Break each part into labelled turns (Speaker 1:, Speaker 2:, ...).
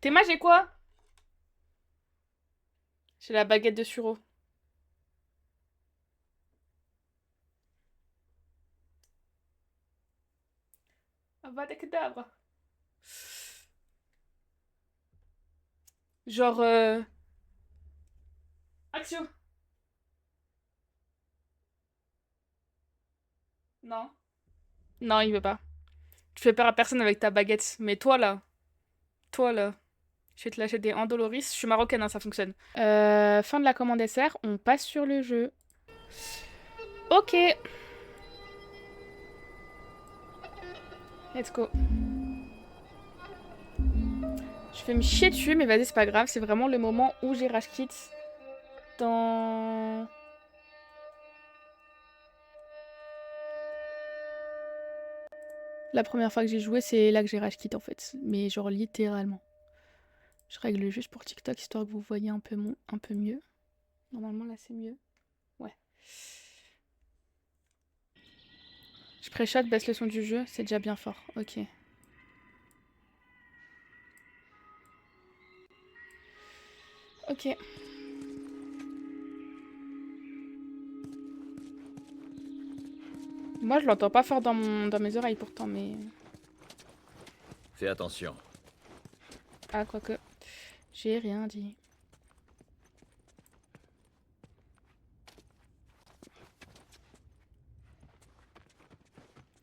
Speaker 1: Théma, j'ai quoi? J'ai la baguette de sureau. Avada Kedavra. Genre, action. Non. Non, il veut pas. Tu fais peur à personne avec ta baguette. Mais toi là, je vais te lâcher des Andoloris. Je suis marocaine, hein, ça fonctionne. Fin de la commande SR, on passe sur le jeu. Ok, let's go. Je vais me chier dessus, mais vas-y, c'est pas grave. C'est vraiment le moment où j'ai rage quit dans... La première fois que j'ai joué, c'est là que j'ai rage quit en fait. Mais genre littéralement. Je règle juste pour TikTok, histoire que vous voyez un peu mieux. Normalement, là, c'est mieux. Ouais. Je pré-shot, baisse le son du jeu, c'est déjà bien fort. Ok. Ok. Moi, je l'entends pas fort dans mes oreilles pourtant, mais...
Speaker 2: Fais attention.
Speaker 1: Ah, quoique. J'ai rien dit.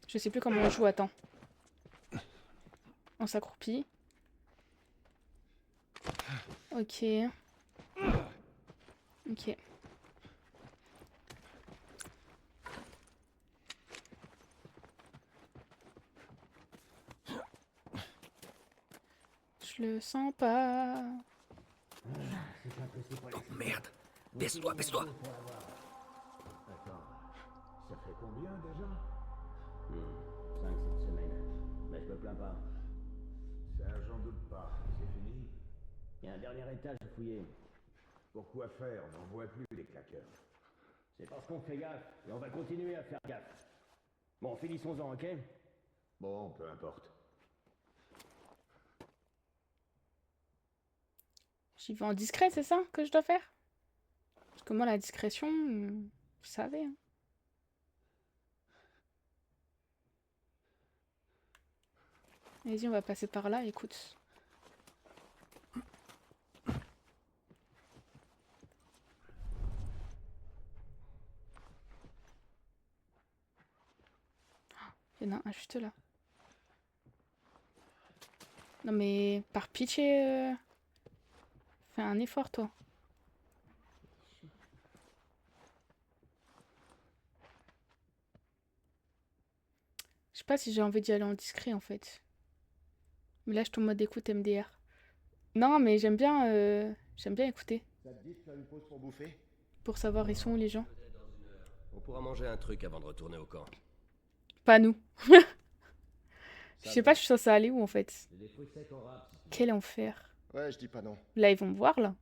Speaker 1: Je sais plus comment on joue, attends. On s'accroupit. Ok. Ok. Je le sens pas.
Speaker 2: Oh merde. Baisse-toi, baisse-toi.
Speaker 3: Attends, ça fait combien déjà 5-7 semaines. Mais je me plains pas.
Speaker 4: Ça, j'en doute pas. C'est fini.
Speaker 3: Il y a un dernier étage à fouiller.
Speaker 4: Pourquoi faire? On n'en voit plus, les claqueurs.
Speaker 3: C'est parce qu'on fait gaffe, et on va continuer à faire gaffe. Bon, finissons-en, ok?
Speaker 4: Bon, peu importe.
Speaker 1: J'y vais en discret, c'est ça que je dois faire? Parce que moi, la discrétion, vous savez. Hein. Vas-y, on va passer par là, écoute. Il y en a un juste là. Non mais, par pitié, fais un effort, toi. Je sais pas si j'ai envie d'y aller en discret, en fait. Mais là, je suis en mode écoute MDR. Non, mais j'aime bien écouter.
Speaker 4: Ça te dit de faire une pause pour bouffer?
Speaker 1: Pour savoir ils sont où les gens.
Speaker 2: On pourra manger un truc avant de retourner au camp.
Speaker 1: Pas nous. Je sais pas, je suis censée aller où, en fait.
Speaker 3: Des fruits secs en rap.
Speaker 1: Quel enfer.
Speaker 4: Ouais, je dis pas non.
Speaker 1: Là, ils vont me voir, là.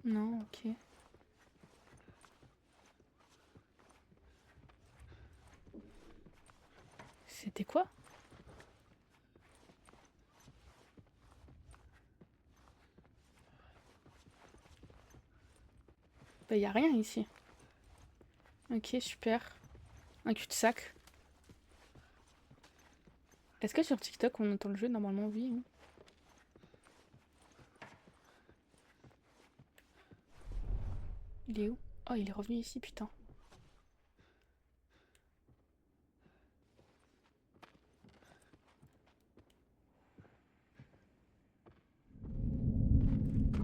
Speaker 1: Non, ok. C'était quoi? Bah, y a rien ici. Ok, super. Un cul-de-sac. Est-ce que sur TikTok, on entend le jeu? Normalement, oui. Hein. Il est où? Oh, il est revenu ici, putain.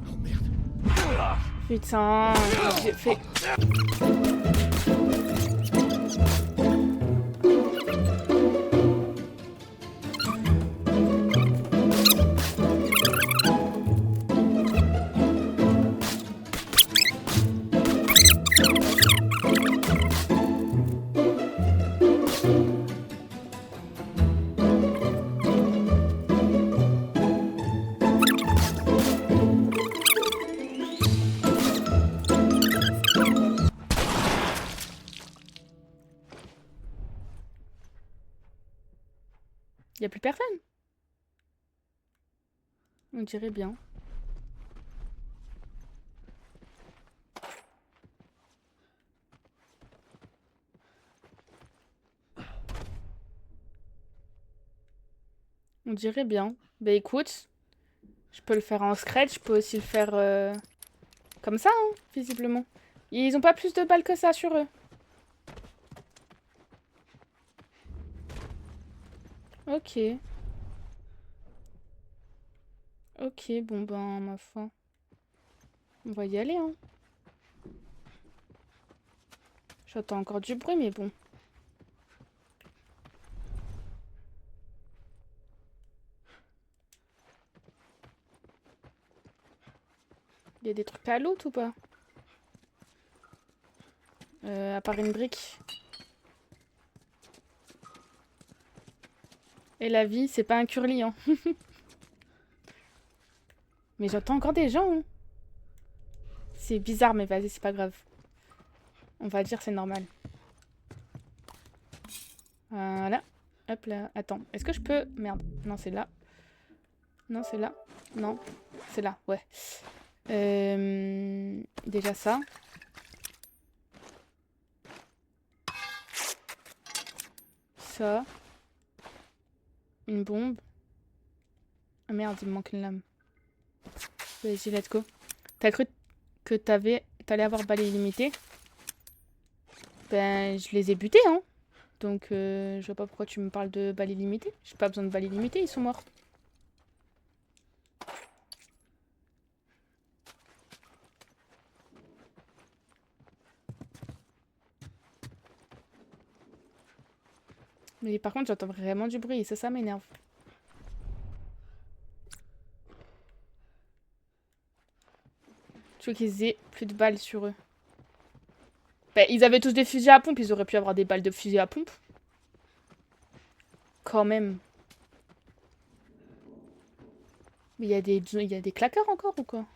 Speaker 2: Oh merde.
Speaker 1: Putain, j'ai fait... Y a plus personne. On dirait bien. On dirait bien. Bah écoute, je peux le faire en scratch, je peux aussi le faire comme ça, hein, visiblement. Ils ont pas plus de balles que ça sur eux. Ok. Ok, bon ben, ma foi. On va y aller, hein. J'entends encore du bruit, mais bon. Il y a des trucs à loot ou pas? À part une brique. Et la vie, c'est pas un curly, hein. Mais j'entends encore des gens, hein. C'est bizarre, mais vas-y, c'est pas grave. On va dire c'est normal. Voilà. Hop là. Attends, est-ce que je peux... Merde. Non, c'est là. Non, c'est là. Non, c'est là, ouais. Déjà ça. Ça. Une bombe. Ah merde, il me manque une lame. Vas-y, let's go. T'as cru que t'allais avoir balai illimité? Ben, je les ai butés, hein. Donc, je vois pas pourquoi tu me parles de balai illimité. J'ai pas besoin de balai illimité, ils sont morts. Mais par contre, j'entends vraiment du bruit et ça m'énerve. Tu veux qu'ils aient plus de balles sur eux. Ben, ils avaient tous des fusils à pompe, ils auraient pu avoir des balles de fusil à pompe. Quand même. Mais il y a des claqueurs encore ou quoi?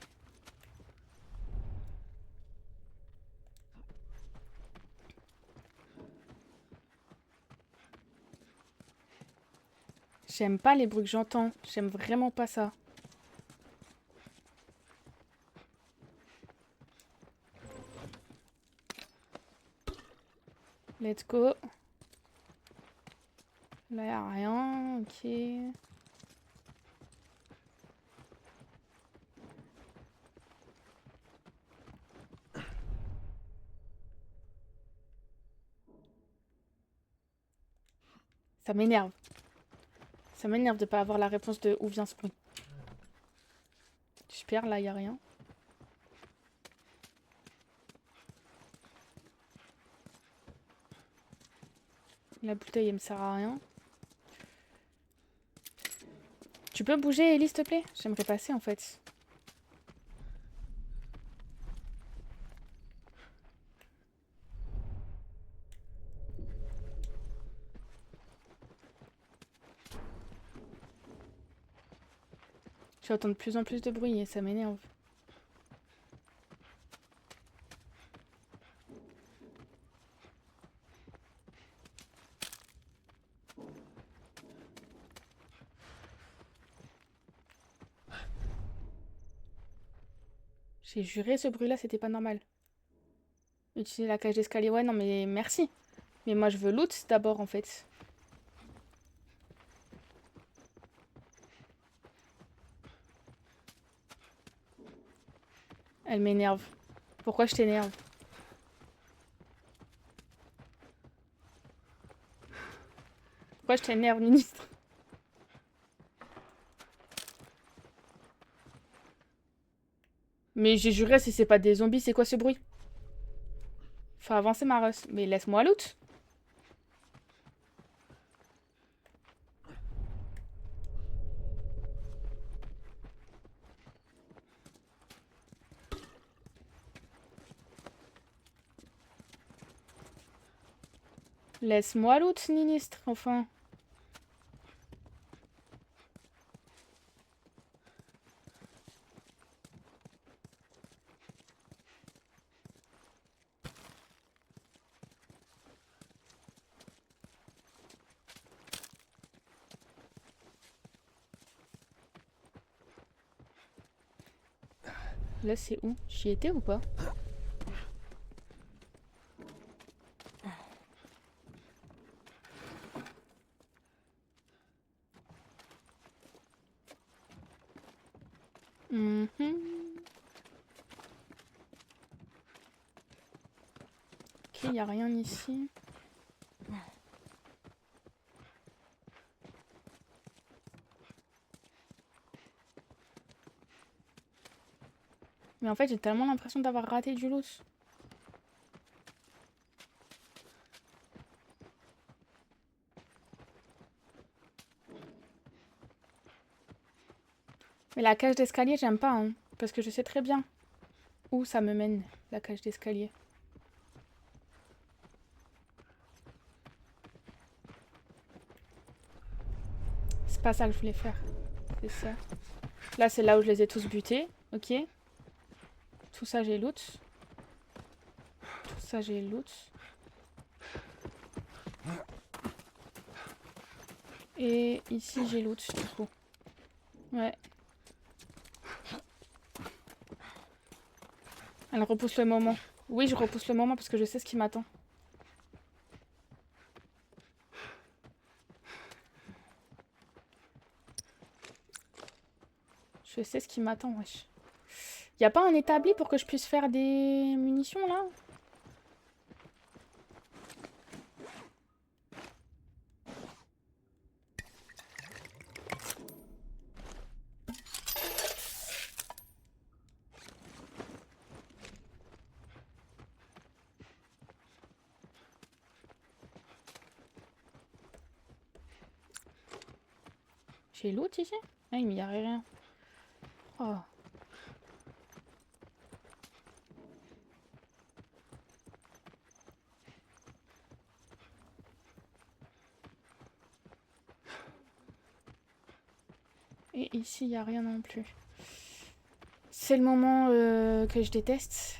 Speaker 1: J'aime pas les bruits que j'entends. J'aime vraiment pas ça. Let's go. Là, y a rien. Ok. Ça m'énerve. Ça m'énerve de pas avoir la réponse de où vient ce bruit. Super, là, y a rien. La bouteille, elle me sert à rien. Tu peux bouger, Ellie, s'il te plaît? J'aimerais passer, en fait. J'entends de plus en plus de bruit et ça m'énerve. J'ai juré, ce bruit-là, c'était pas normal. Utiliser la cage d'escalier. Ouais, non, mais merci. Mais moi, je veux loot d'abord, en fait. Elle m'énerve. Pourquoi je t'énerve? Pourquoi je t'énerve, ministre? Mais j'ai juré, si c'est pas des zombies, c'est quoi ce bruit? Faut avancer, Maros. Mais laisse-moi loot. Laisse-moi loot, ministre, enfin. Là, c'est où? J'y étais ou pas? Mhm. Ok, y a rien ici. Mais en fait, j'ai tellement l'impression d'avoir raté du loot. Mais la cage d'escalier, j'aime pas, hein, parce que je sais très bien où ça me mène, la cage d'escalier. C'est pas ça que je voulais faire. C'est ça. Là, c'est là où je les ai tous butés. Ok. Tout ça, j'ai loot. Tout ça, j'ai loot. Et ici, j'ai loot, du coup. Ouais. Elle repousse le moment. Oui, je repousse le moment parce que je sais ce qui m'attend. Je sais ce qui m'attend, wesh. Y a pas un établi pour que je puisse faire des munitions, là? J'ai loot ici? Ah, il n'y a rien. Oh. Et ici, il n'y a rien non plus. C'est le moment que je déteste.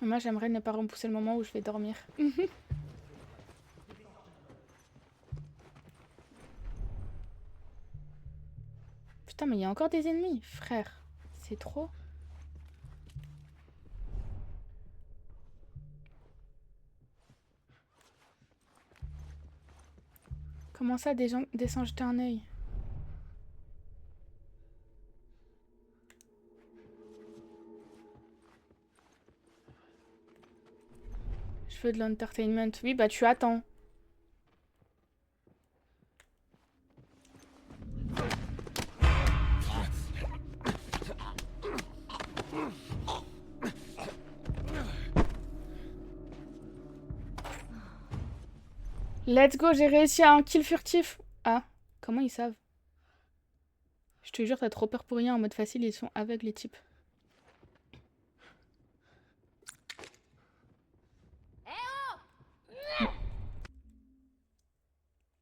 Speaker 1: Moi, j'aimerais ne pas repousser le moment où je vais dormir. Putain, mais il y a encore des ennemis, frère. C'est trop. Comment ça, des gens descendent jeter un œil? Je veux de l'entertainment. Oui, bah tu attends. Let's go, j'ai réussi à un kill furtif. Ah, comment ils savent? Je te jure, t'as trop peur pour rien. En mode facile, ils sont aveugles, les types.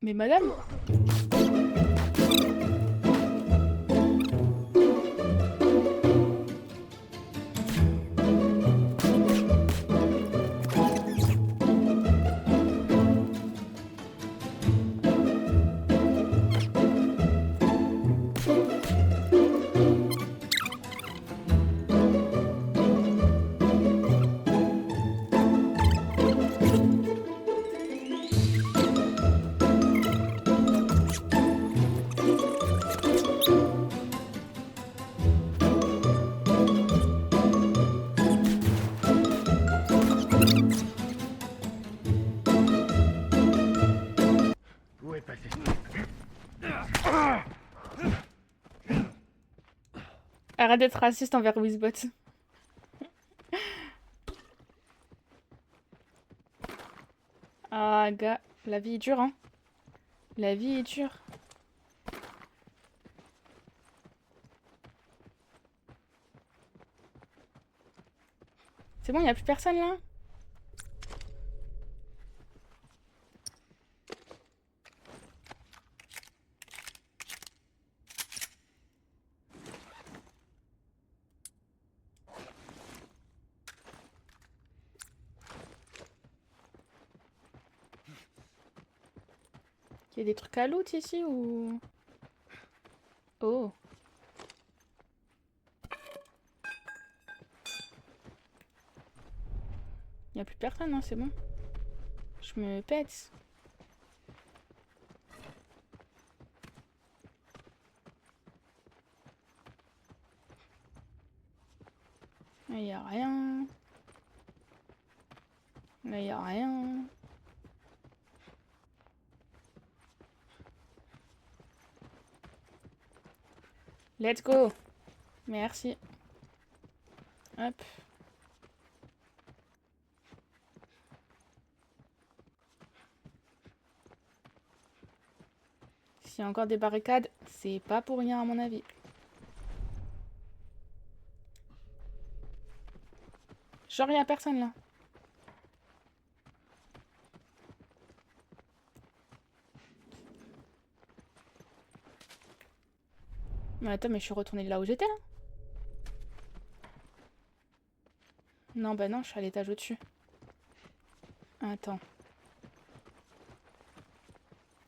Speaker 1: Mais madame?
Speaker 3: Où est passé?
Speaker 1: Arrête d'être raciste envers Wizbot. Ah, gars, la vie est dure, hein. La vie est dure. C'est bon, y a plus personne là? Il y a des trucs à loot ici ou... Oh. Il n'y a plus personne, hein, c'est bon. Je me pète. Il n'y a rien. Là, il n'y a rien. Let's go. Merci. Hop. S'il y a encore des barricades, c'est pas pour rien à mon avis. Genre, il n'y a personne là. Mais attends, mais je suis retournée de là où j'étais là. Non, bah non, je suis à l'étage au-dessus. Attends.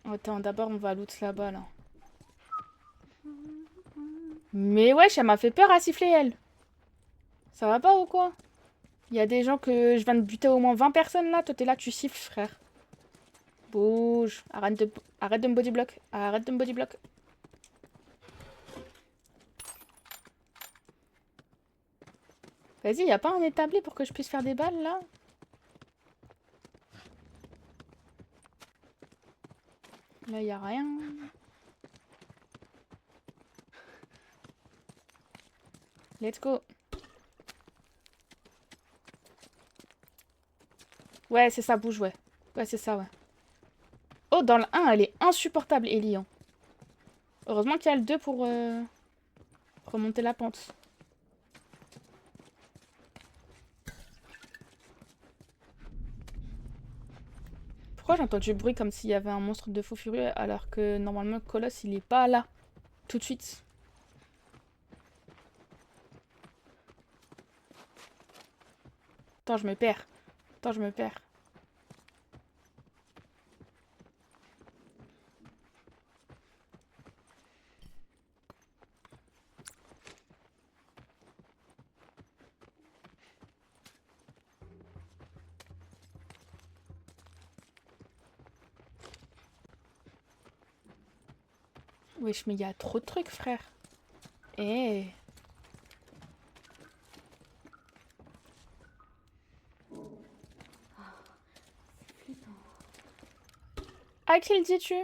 Speaker 1: Attends, d'abord on va loot là-bas là. Mais wesh, elle m'a fait peur à siffler elle. Ça va pas ou quoi? Il y a des gens que je viens de buter au moins 20 personnes là. Toi t'es là, tu siffles frère. Bouge. Arrête de me bodyblock. Arrête de me bodyblock. Vas-y, y a pas un établi pour que je puisse faire des balles là? Là, y a rien. Let's go. Ouais, c'est ça, bouge, ouais. Ouais, c'est ça, ouais. Oh, dans le 1, elle est insupportable, Ellie. Hein. Heureusement qu'il y a le 2 pour remonter la pente. Pourquoi j'entends du bruit comme s'il y avait un monstre de fou furieux alors que normalement Colosse il est pas là tout de suite. Attends, je me perds. Attends, je me perds. Wesh, mais il y a trop de trucs, frère. Eh. À qui le dis-tu?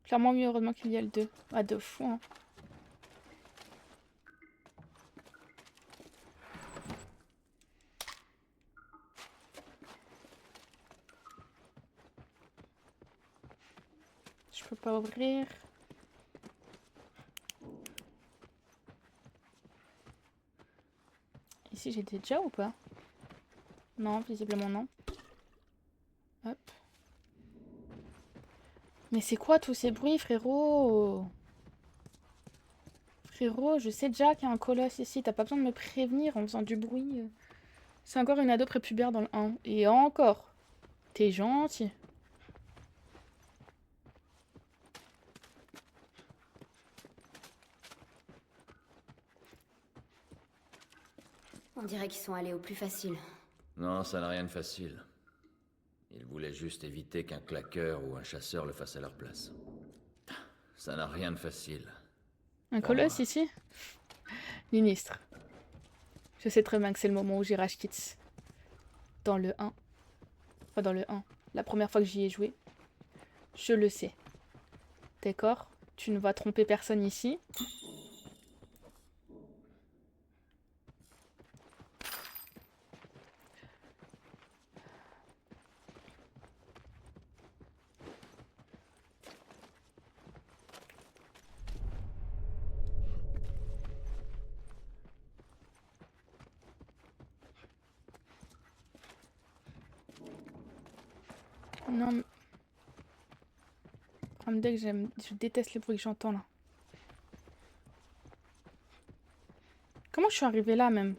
Speaker 1: Clairement mieux, heureusement qu'il y a le 2. Ah, de fou, hein. Je peux pas ouvrir. Ici, j'étais déjà ou pas? Non, visiblement non. Hop. Mais c'est quoi tous ces bruits, frérot? Frérot, je sais déjà qu'il y a un colosse ici. T'as pas besoin de me prévenir en faisant du bruit. C'est encore une ado prépubère dans le 1. Et encore. T'es gentil.
Speaker 5: On dirait qu'ils sont allés au plus facile.
Speaker 2: Non, ça n'a rien de facile. Ils voulaient juste éviter qu'un claqueur ou un chasseur le fasse à leur place. Ça n'a rien de facile.
Speaker 1: Un
Speaker 2: Pour
Speaker 1: colosse
Speaker 2: moi.
Speaker 1: ici? Ministre. Je sais très bien que c'est le moment où j'y rage Kids. Dans le 1. Enfin, dans le 1. La première fois que j'y ai joué. Je le sais. D'accord? Tu ne vas tromper personne ici. Non, mais... Le problème dès que je déteste les bruits que j'entends là. Comment je suis arrivée là même?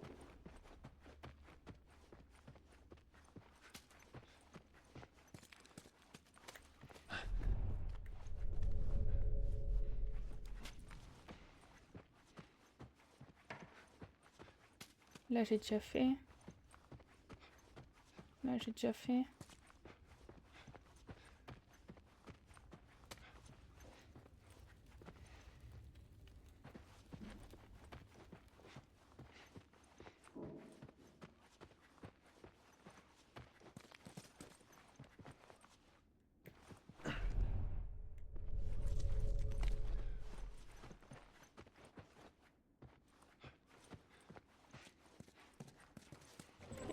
Speaker 1: Là, j'ai déjà fait. Là, j'ai déjà fait.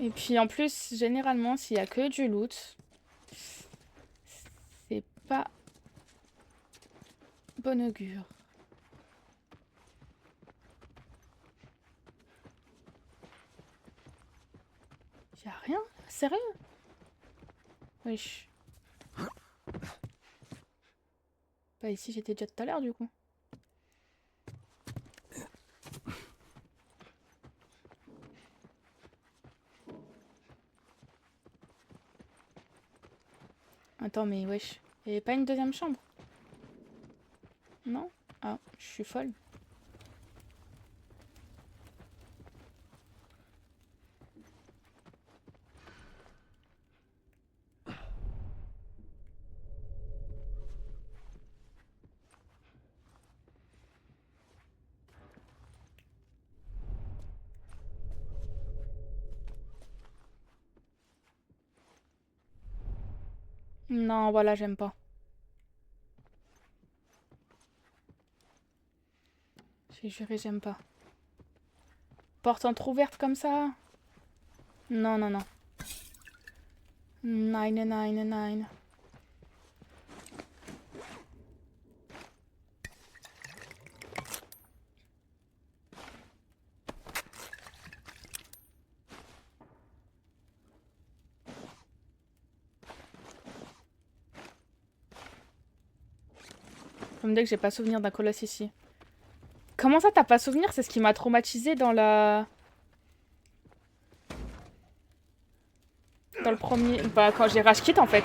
Speaker 1: Et puis en plus, généralement, s'il y a que du loot, c'est pas bon augure. Y a rien? Sérieux? Wesh. Bah ici j'étais déjà tout à l'heure du coup. Attends mais wesh. Y'avait pas une deuxième chambre? Non? Ah, je suis folle. Non, voilà, j'aime pas. J'ai juré, j'aime pas. Porte entrouverte comme ça? Non, non, non. 999. Faut me dire que j'ai pas souvenir d'un colosse ici. Comment ça, t'as pas souvenir? C'est ce qui m'a traumatisé dans la... Dans le premier... Bah, quand j'ai rage quit, en fait.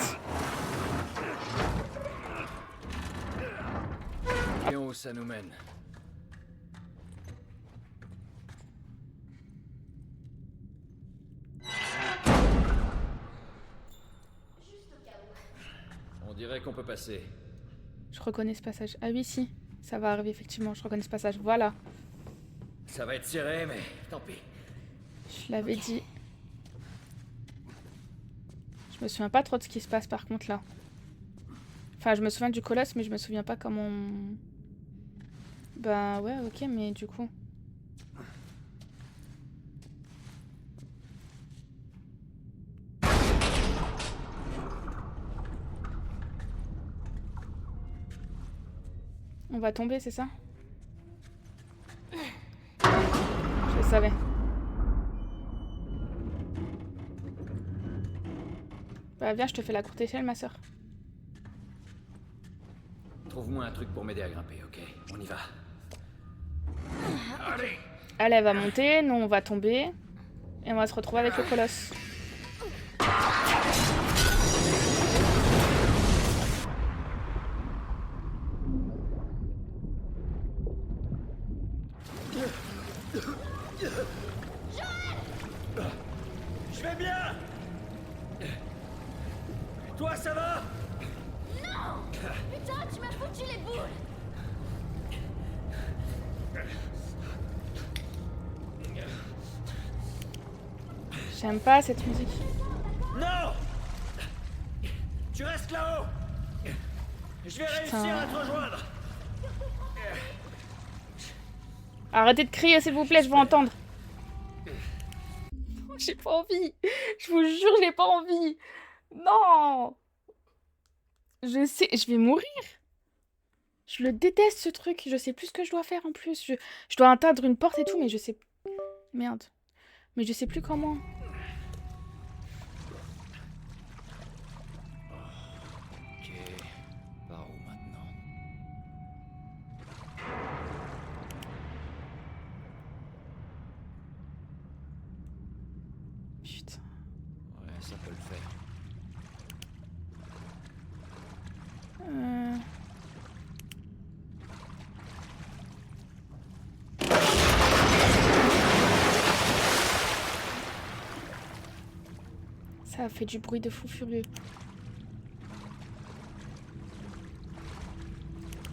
Speaker 2: Voyons où ça nous mène. On dirait qu'on peut passer.
Speaker 1: Je reconnais ce passage. Ah oui, si. Ça va arriver, effectivement. Je reconnais ce passage. Voilà.
Speaker 2: Ça va être serré, mais tant pis.
Speaker 1: Je l'avais dit. Je me souviens pas trop de ce qui se passe, par contre, là. Enfin, je me souviens du colosse, mais je me souviens pas comment... Bah ouais, ok, mais du coup... On va tomber, c'est ça? Je le savais. Bah viens, je te fais la courte échelle, ma soeur.
Speaker 2: Trouve-moi un truc pour m'aider à grimper, ok? On y va. Allez!
Speaker 1: Elle, elle va monter, nous on va tomber. Et on va se retrouver avec le colosse.
Speaker 3: Je vais bien. Toi, ça va?
Speaker 5: Putain, tu m'as foutu les boules!
Speaker 1: J'aime pas cette musique.
Speaker 3: Non! Tu restes là-haut. Je vais réussir à te rejoindre.
Speaker 1: Arrêtez de crier, s'il vous plaît, je veux entendre. J'ai pas envie. Je vous jure, j'ai pas envie. Non. Je sais, je vais mourir. Je le déteste, ce truc. Je sais plus ce que je dois faire en plus. Je dois atteindre une porte et tout, mais je sais... Merde. Mais je sais plus comment.
Speaker 2: Ok. Par où maintenant?
Speaker 1: Putain.
Speaker 2: Ouais, ça peut le faire.
Speaker 1: Ça fait du bruit de fou furieux.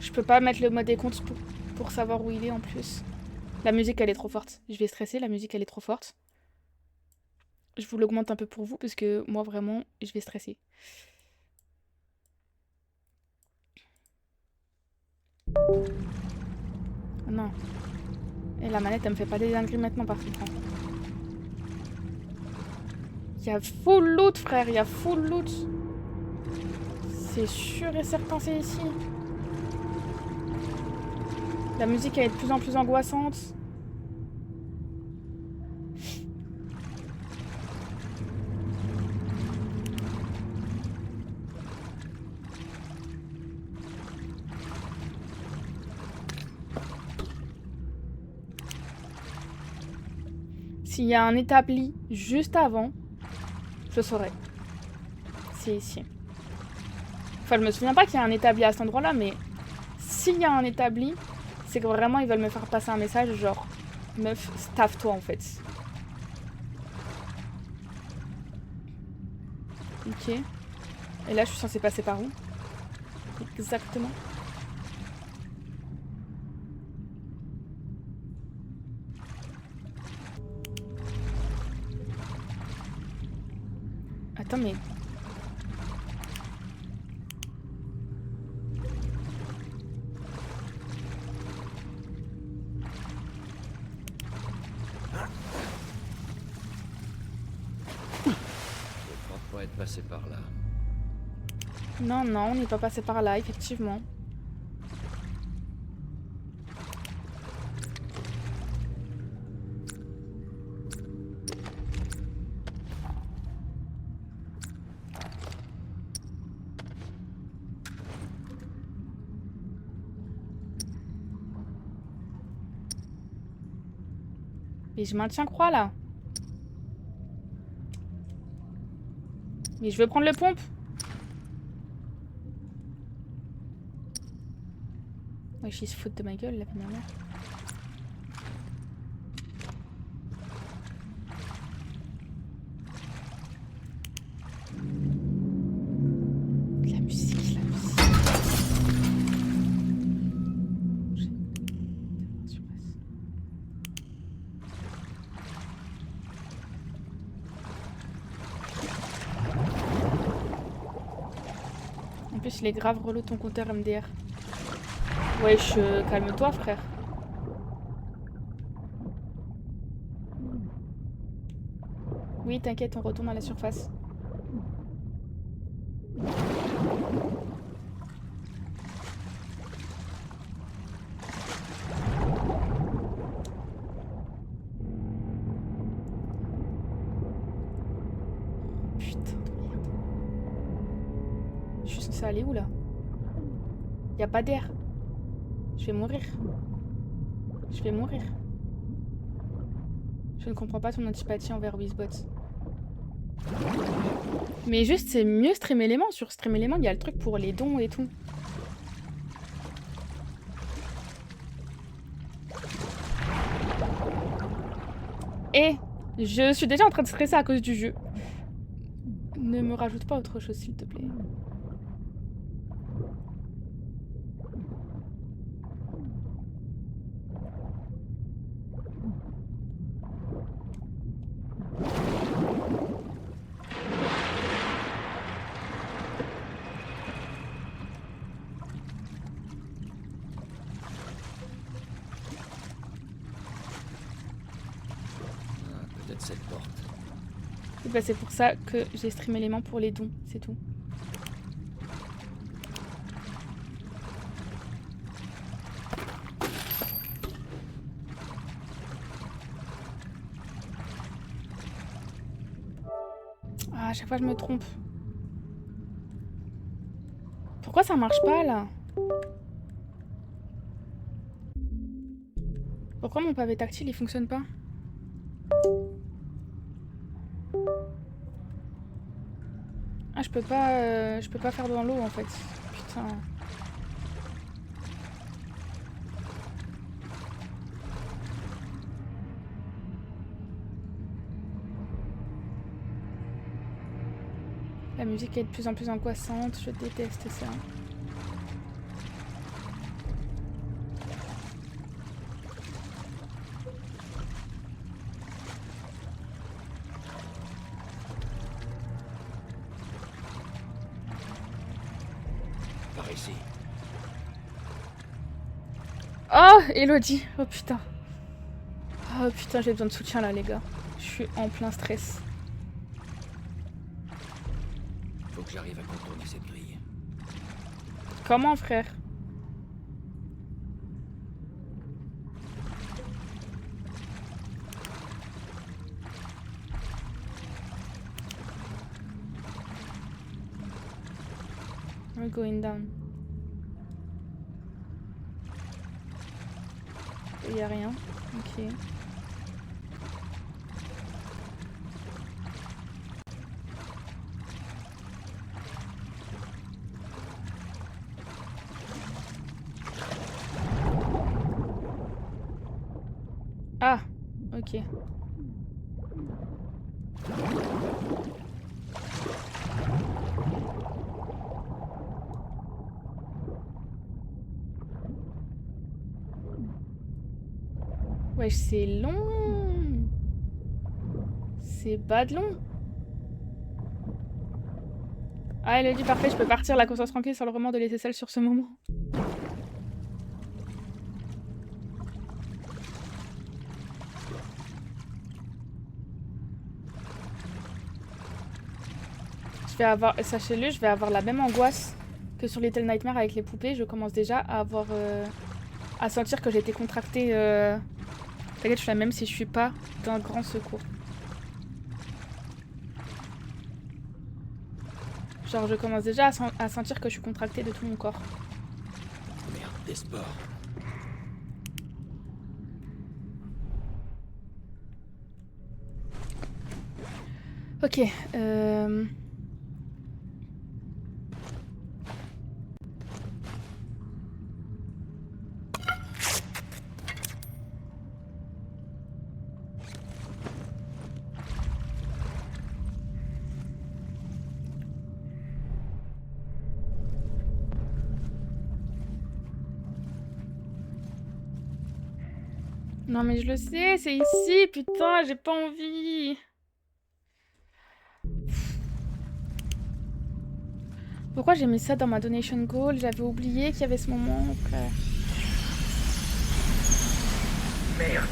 Speaker 1: Je peux pas mettre le mode décompte pour savoir où il est en plus. La musique elle est trop forte. Je vais stresser, la musique elle est trop forte. Je vous l'augmente un peu pour vous parce que moi vraiment je vais stresser. Oh non. Et la manette elle me fait pas des dingueries maintenant par contre. Il y a full loot frère, il y a full loot. C'est sûr et certain c'est ici. La musique elle est de plus en plus angoissante. S'il y a un établi juste avant, je saurais. C'est ici. Enfin, je me souviens pas qu'il y a un établi à cet endroit-là, mais s'il y a un établi, c'est que vraiment ils veulent me faire passer un message genre meuf, staffe-toi en fait. Ok. Et là, je suis censée passer par où? Exactement. Attends, mais...
Speaker 2: Je pense pas être passé par là.
Speaker 1: Non, non, on n'est pas passé par là, effectivement. Mais je maintiens croix là. Mais je veux prendre le pompe. Wesh, ils se foutent de ma gueule là, finalement. La musique, la musique. En plus, il est grave relou ton compteur MDR. Wesh, calme-toi, frère. Oui, t'inquiète, on retourne à la surface. Putain de merde. Je suis censée aller où là? Y a pas d'air. Je vais mourir. Je vais mourir. Je ne comprends pas ton antipathie envers Wizbot. Mais juste, c'est mieux Stream Element. Sur Stream Element, il y a le truc pour les dons et tout. Et je suis déjà en train de stresser à cause du jeu. Ne me rajoute pas autre chose, s'il te plaît.
Speaker 2: Peut-être cette porte.
Speaker 1: Et bah c'est pour ça que j'ai Stream Element pour les dons, c'est tout. Ah, à chaque fois je me trompe. Pourquoi ça marche pas là? Pourquoi mon pavé tactile il fonctionne pas? Ah, je peux pas faire dans l'eau en fait. Putain. La musique est de plus en plus angoissante, je déteste ça.
Speaker 3: Par ici.
Speaker 1: Oh, Elodie. Oh putain. Oh putain, j'ai besoin de soutien là, les gars. Je suis en plein stress.
Speaker 3: Faut que j'arrive à contourner cette grille.
Speaker 1: Comment, frère? We're going down. Il y a rien. Ok. Ah, ok. Wesh, c'est long. C'est bad long. Ah, elle a dit parfait, je peux partir la conscience tranquille sans le remords de laisser celle sur ce moment. Je vais avoir, sachez-le, je vais avoir la même angoisse que sur Little Nightmares avec les poupées. Je commence déjà à avoir, à sentir que j'ai été contractée. T'inquiète, je suis la même si je suis pas d'un grand secours. Genre, je commence déjà à sentir que je suis contractée de tout mon corps.
Speaker 3: Merde, des sports.
Speaker 1: Ok, non mais je le sais, c'est ici, putain, j'ai pas envie. Pourquoi j'ai mis ça dans ma donation goal? J'avais oublié qu'il y avait ce moment, frère.
Speaker 3: Merde.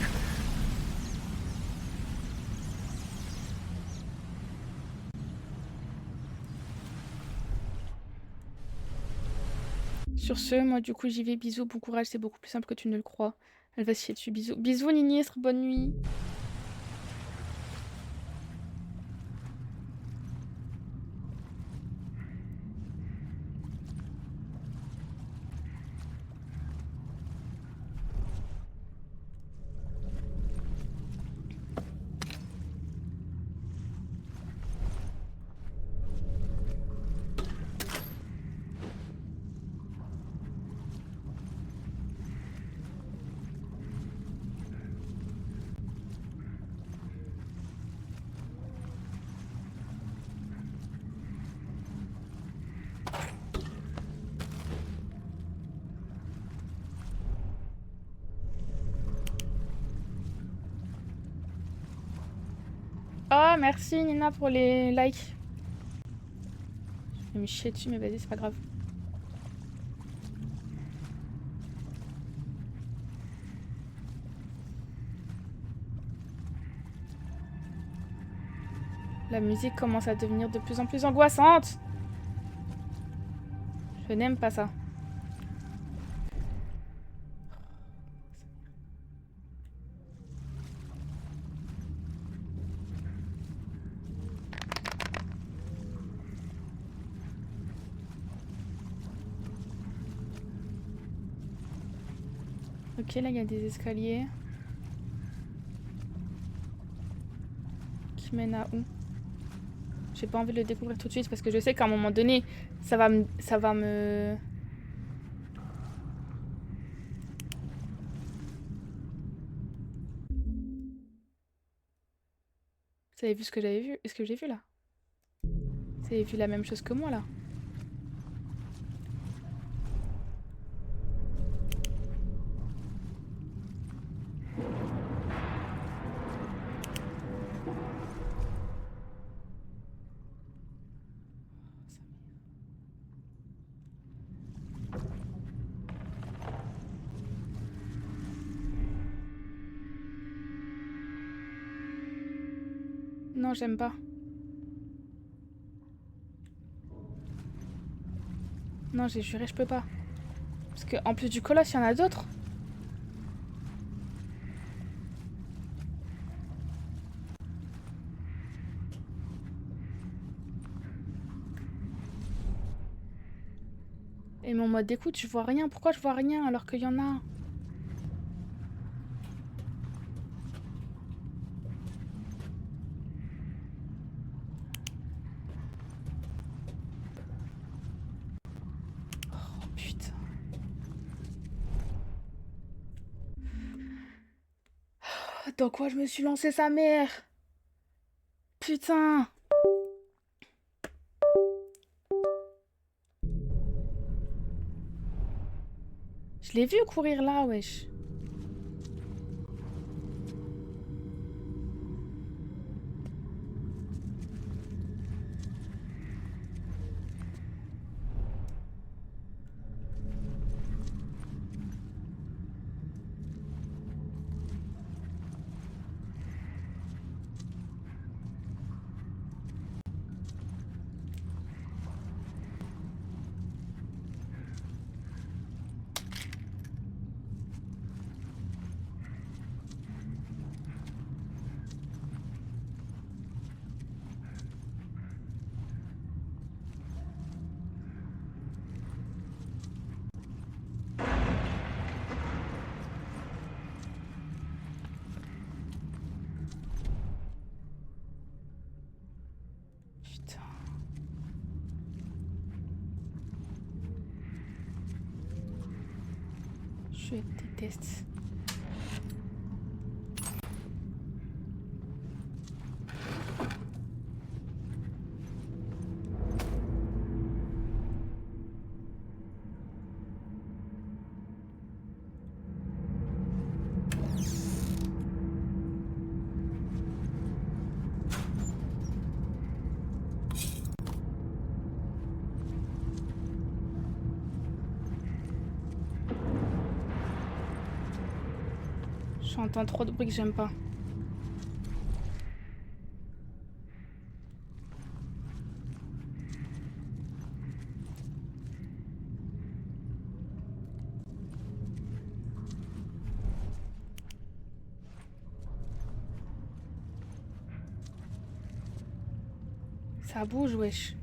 Speaker 1: Sur ce, moi du coup j'y vais, bisous, bon courage, c'est beaucoup plus simple que tu ne le crois. Elle va se chier dessus, bisous. Bisous Ninistre, bonne nuit. Oh, merci Nina pour les likes. Je vais me chier dessus, mais vas-y, c'est pas grave. La musique commence à devenir de plus en plus angoissante. Je n'aime pas ça. Ok, là il y a des escaliers. Qui mènent à où? J'ai pas envie de le découvrir tout de suite parce que je sais qu'à un moment donné, ça va me... Vous avez vu ce que j'avais vu? Est-ce que j'ai vu là? T'as vu la même chose que moi là? Non, j'aime pas. Non, j'ai juré, je peux pas. Parce que en plus du colosse, il y en a d'autres. Et mon mode d'écoute, je vois rien. Pourquoi je vois rien alors qu'il y en a? Oh putain. Dans quoi je me suis lancé sa mère? Putain. Je l'ai vu courir là, wesh. Putain. Je déteste. J'entends trop de bruit que j'aime pas. Ça bouge, wesh.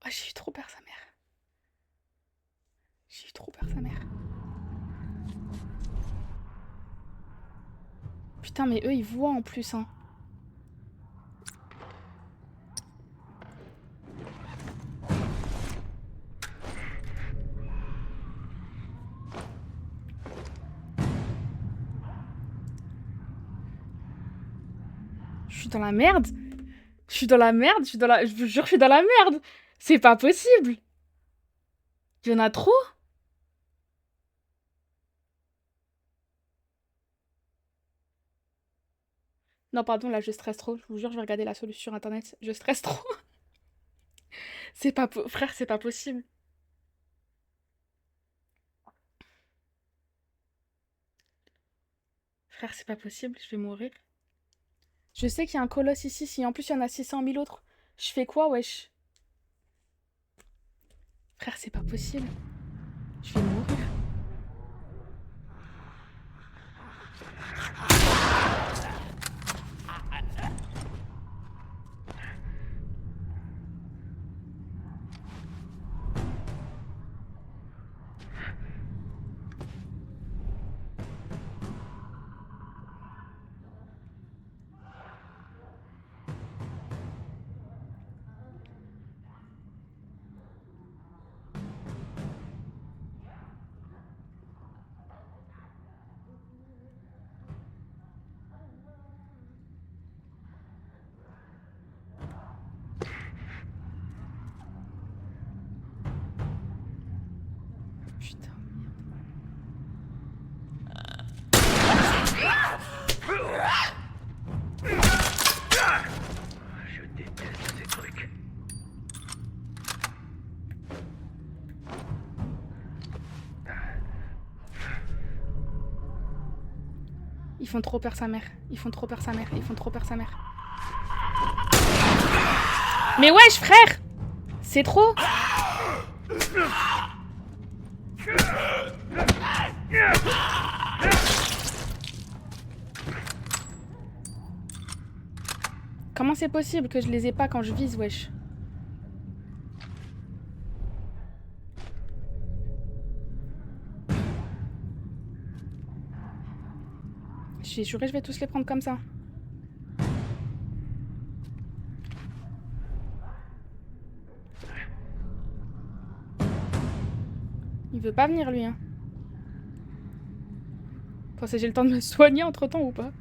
Speaker 1: Oh, j'ai eu trop peur, sa mère. J'ai eu trop peur, sa mère. Putain, mais eux, ils voient en plus, hein. Je suis dans la merde. Je suis dans la merde. Je vous jure, je suis dans la merde. C'est pas possible. Il y en a trop. Non, pardon, là, je stresse trop. Je vous jure, je vais regarder la solution sur internet. Je stresse trop. C'est pas frère, c'est pas possible. Frère, c'est pas possible. Je vais mourir. Je sais qu'il y a un colosse ici. Si en plus, il y en a 600 000 autres. Je fais quoi, wesh? Frère, c'est pas possible. Je vais mourir. Ils font trop peur sa mère. Ils font trop peur sa mère. Ils font trop peur sa mère. Mais wesh, frère! C'est trop! Comment c'est possible que je les ai pas quand je vise, wesh? J'ai juré, je vais tous les prendre comme ça. Il veut pas venir, lui, hein. Pensez, j'ai le temps de me soigner entre-temps ou pas?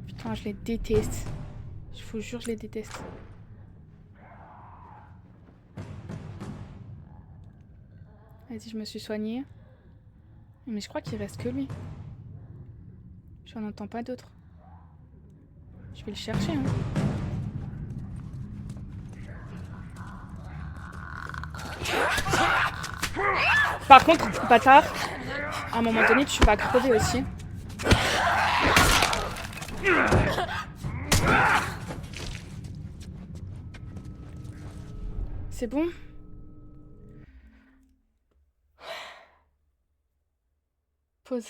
Speaker 1: Putain, je les déteste. Je vous jure, je les déteste. Vas-y, je me suis soignée. Mais je crois qu'il reste que lui. J'en entends pas d'autres. Je vais le chercher, hein. Par contre, bâtard, à un moment donné, tu vas crever aussi. C'est bon? Pause.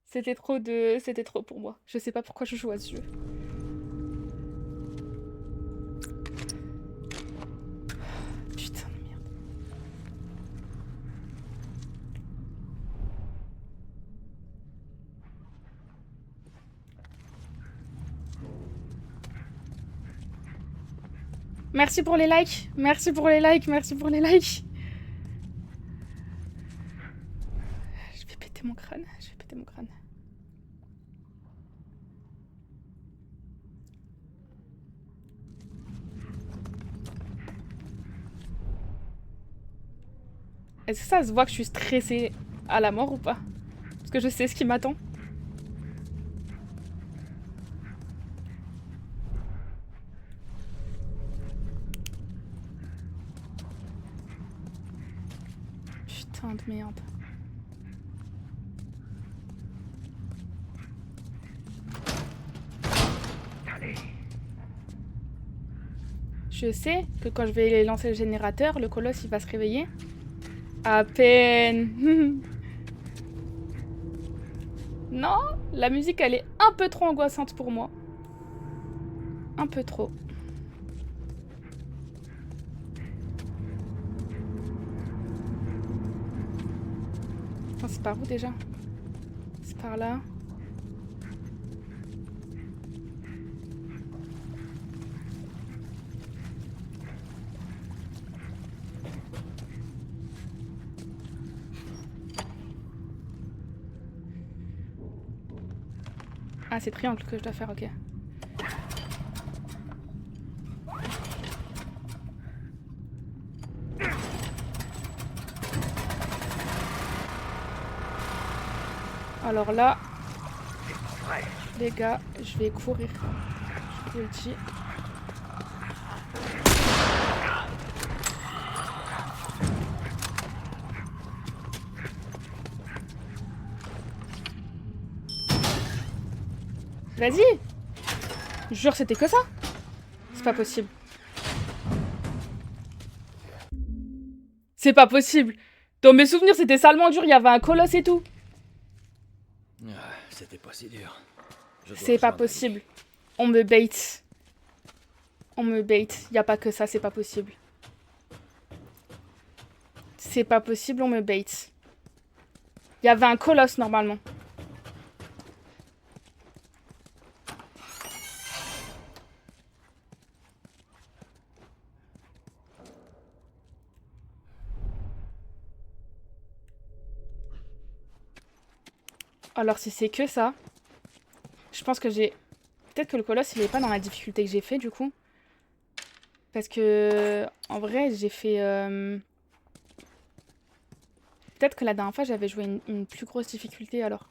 Speaker 1: C'était trop pour moi. Je sais pas pourquoi je joue à ce jeu. Putain de merde. Merci pour les likes. Merci pour les likes. Merci pour les likes. Je vais péter mon crâne. Je vais péter mon crâne. Est-ce que ça se voit que je suis stressée à la mort ou pas? Parce que je sais ce qui m'attend. Putain de merde. Je sais que quand je vais lancer le générateur, le colosse il va se réveiller. À peine. Non, la musique elle est un peu trop angoissante pour moi. Un peu trop. Attends, c'est par où déjà? C'est par là. Ah, c'est triangle que je dois faire, ok. Alors là, les gars, je vais courir. Je vous le dis. Vas-y! Je jure, c'était que ça? C'est pas possible. C'est pas possible! Dans mes souvenirs, c'était salement dur, il y avait un colosse et tout.
Speaker 2: C'était pas si dur.
Speaker 1: C'est pas possible. On me bait. On me bait. Y a pas que ça, c'est pas possible. C'est pas possible, on me bait. Il y avait un colosse normalement. Alors si c'est que ça, je pense que j'ai... Peut-être que le colosse il est pas dans la difficulté que j'ai fait du coup. Parce que en vrai j'ai fait... Peut-être que la dernière fois j'avais joué une plus grosse difficulté alors.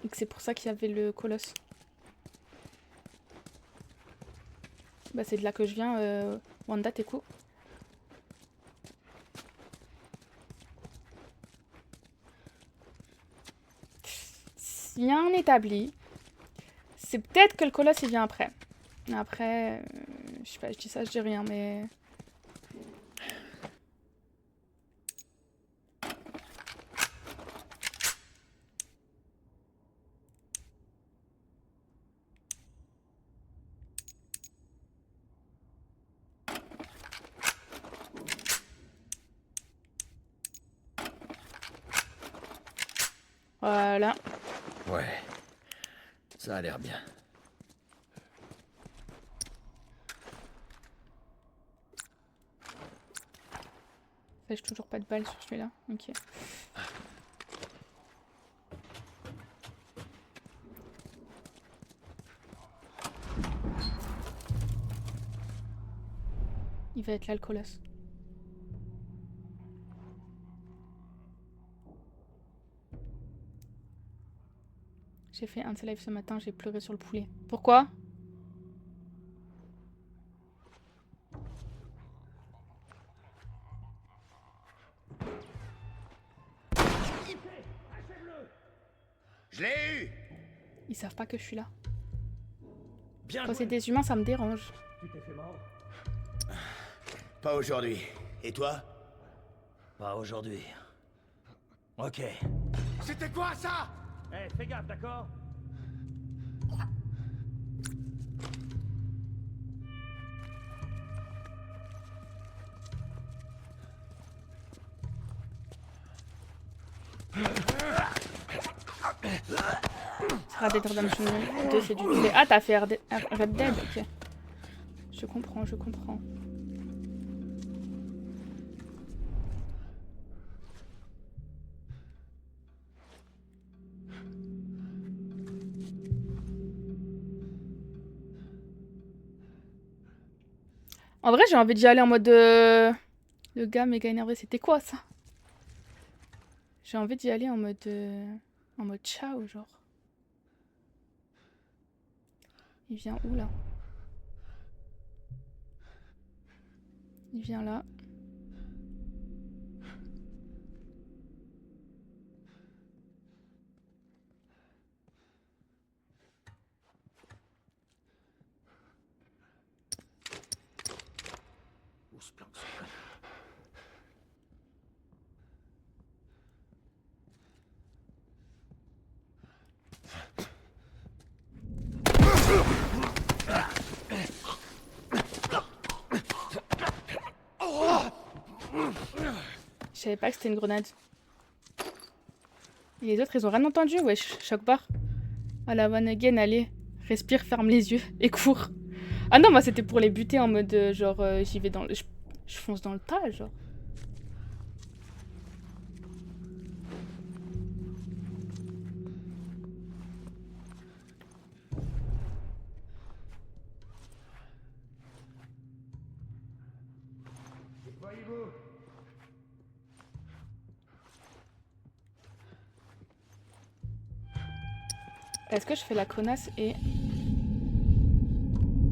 Speaker 1: Et que c'est pour ça qu'il y avait le colosse. Bah c'est de là que je viens, Wanda t'es cool. bien établi. C'est peut-être que le colosse il vient après. Après, je sais pas, je dis ça, je dis rien, mais... Voilà.
Speaker 2: Ouais. Ça a l'air bien.
Speaker 1: Ça, j'ai toujours pas de balles sur celui-là. Ok. Il va être là, le colosse. J'ai fait un de ces lives ce matin, j'ai pleuré sur le poulet. Pourquoi?
Speaker 3: Je l'ai eu.
Speaker 1: Ils savent pas que je suis là.
Speaker 3: Bien
Speaker 1: Quand
Speaker 3: joué.
Speaker 1: c'est des humains, ça me dérange.
Speaker 3: Tu t'es fait mort?
Speaker 6: Pas aujourd'hui. Et toi?
Speaker 3: Pas aujourd'hui. Ok.
Speaker 6: C'était quoi ça?
Speaker 3: Eh, fais gaffe, d'accord?
Speaker 1: Red Dead Redemption 2, c'est du poulet. Ah, t'as fait Red Dead, ok. Je comprends, je comprends. En vrai, j'ai envie d'y aller en mode... Le gars méga énervé, c'était quoi ça? J'ai envie d'y aller en mode... En mode ciao, genre. Il vient où, là? Il vient là.
Speaker 3: Où se planque ce connard?
Speaker 1: Je savais pas que c'était une grenade. Et les autres, ils ont rien entendu, wesh. Choc bar. À la one again, allez. Respire, ferme les yeux et cours. Ah non, moi c'était pour les buter en mode genre j'y vais dans le... Je fonce dans le tas, genre.
Speaker 4: Déployez-vous.
Speaker 1: Est-ce que je fais la connasse et...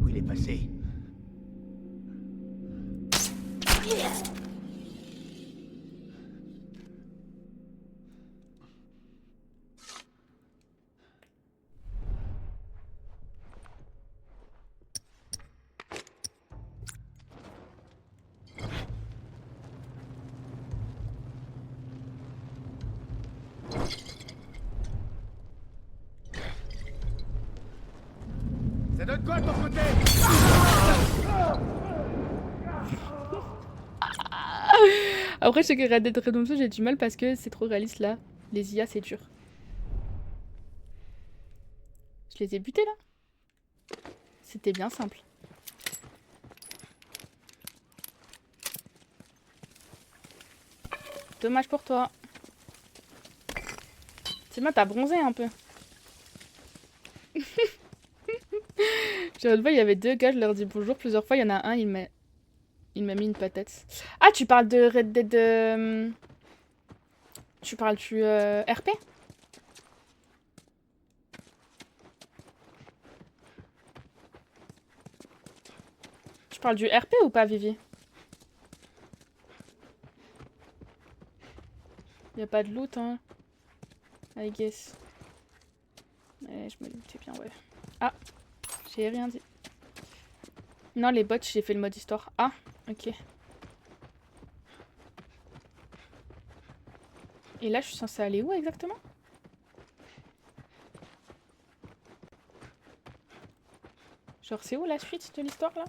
Speaker 6: Où il est passé? Ça donne quoi de ton côté?
Speaker 1: Après, je sais que Red Dead Redemption, j'ai du mal parce que c'est trop réaliste là. Les IA, c'est dur. Je les ai butés là. C'était bien simple. Dommage pour toi. C'est bien, t'as bronzé un peu. J'ai une fois, il y avait deux gars, je leur dis bonjour plusieurs fois. Il y en a un, il m'a mis une patate. Ah, tu parles de Red Dead... Tu parles du RP? Tu parles du RP ou pas, Vivi? Y a pas de loot, hein. I guess. Je me doutais bien, ouais. Ah, j'ai rien dit. Non, les bots, j'ai fait le mode histoire. Ah, ok. Et là, je suis censée aller où exactement? Genre, c'est où la suite de l'histoire, là?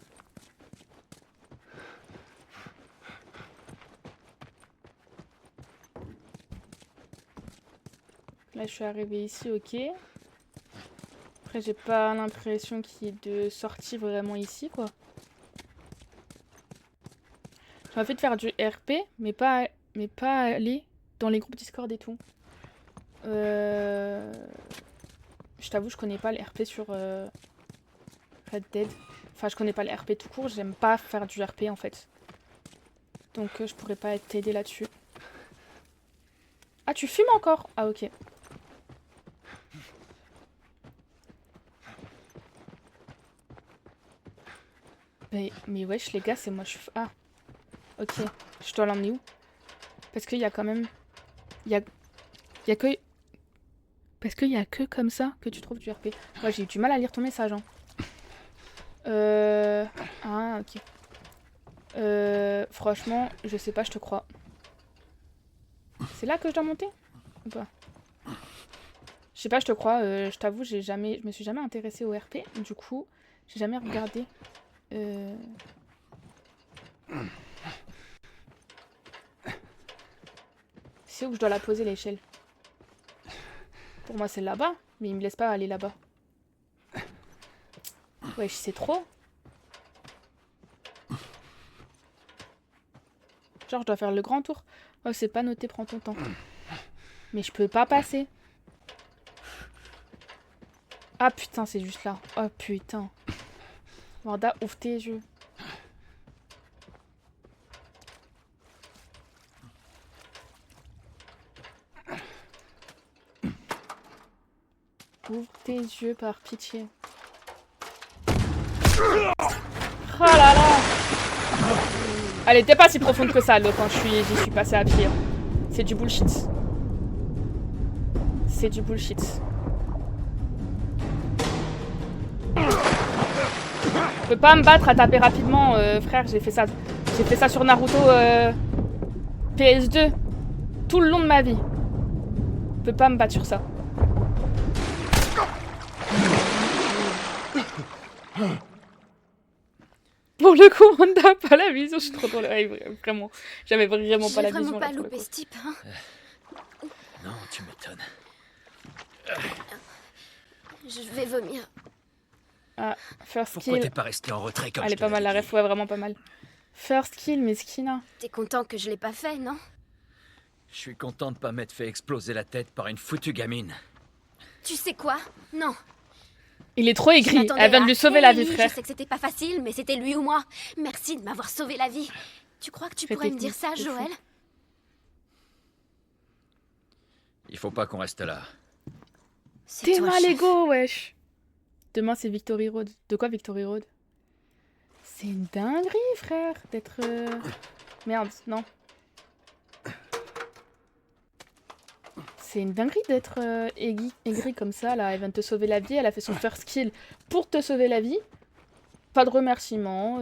Speaker 1: Là, je suis arrivée ici, ok. Après, j'ai pas l'impression qu'il y ait de sortie vraiment ici, quoi. J'ai envie de faire du RP, mais pas aller dans les groupes Discord et tout. Je t'avoue, je connais pas les RP sur Red Dead. Enfin, je connais pas les RP tout court, j'aime pas faire du RP en fait. Donc je pourrais pas t'aider là-dessus. Ah, tu fumes encore? Ah, ok. Mais wesh, les gars, c'est moi, je... Ah, ok. Je dois l'emmener où? Parce qu'il y a quand même... Il y a que... Parce qu'il y a que comme ça que tu trouves du RP. Moi, j'ai eu du mal à lire ton message, hein. Ah, ok. Franchement, je sais pas, je te crois. C'est là que je dois monter? Ou pas? Je sais pas, je te crois. Je t'avoue, je me suis jamais intéressée au RP. Du coup, j'ai jamais regardé. C'est où que je dois la poser, l'échelle? Pour moi, c'est là-bas. Mais il me laisse pas aller là-bas. Wesh, c'est trop. Genre, je dois faire le grand tour. Oh, c'est pas noté, prends ton temps. Mais je peux pas passer. Ah putain, c'est juste là. Oh putain. Wanda, ouvre tes yeux. Ouvre tes yeux par pitié. Oh là là. Elle était pas si profonde que ça, l'eau, quand j'y suis passée à pied. C'est du bullshit. C'est du bullshit. Je peux pas me battre à taper rapidement, frère. J'ai fait ça sur Naruto PS2 tout le long de ma vie. Je peux pas me battre sur ça. Pour le coup, on n'a pas la vision. Je suis trop drôle. Ouais, vraiment. J'avais vraiment pas la vision.
Speaker 5: J'ai vraiment pas loupé ce type, hein.
Speaker 2: Non, tu m'étonnes.
Speaker 5: Je vais vomir.
Speaker 1: Ah, first
Speaker 2: Pourquoi t'es
Speaker 1: kill.
Speaker 2: pas resté en retrait comme
Speaker 1: Elle
Speaker 2: je
Speaker 1: est
Speaker 2: te
Speaker 1: pas mal, la
Speaker 2: l'avais
Speaker 1: ref,
Speaker 2: dit?
Speaker 1: ouais, vraiment pas mal. First kill, Meskina.
Speaker 5: T'es content que je l'ai pas fait, non?
Speaker 2: Je suis content de pas m'être fait exploser la tête par une foutue gamine.
Speaker 5: Tu sais quoi? Non.
Speaker 1: Il est trop
Speaker 5: Je
Speaker 1: aigri.
Speaker 5: m'attendais
Speaker 1: Elle vient de
Speaker 5: à
Speaker 1: lui sauver la vie,
Speaker 5: Ellie,
Speaker 1: frère.
Speaker 5: Je sais que c'était pas facile, mais c'était lui ou moi. Merci de m'avoir sauvé la vie. Tu crois que tu pourrais me dire ça,
Speaker 1: technique de fou.
Speaker 5: Joël?
Speaker 2: Il faut pas qu'on reste là.
Speaker 5: C'est
Speaker 1: T'es
Speaker 5: toi,
Speaker 1: mal
Speaker 5: chef.
Speaker 1: égo, wesh. Demain, c'est Victory Road. De quoi Victory Road? C'est une dinguerie, frère, d'être... Merde, non. C'est une dinguerie d'être aigri comme ça, là. Elle vient de te sauver la vie, elle a fait son first kill pour te sauver la vie. Pas de remerciements,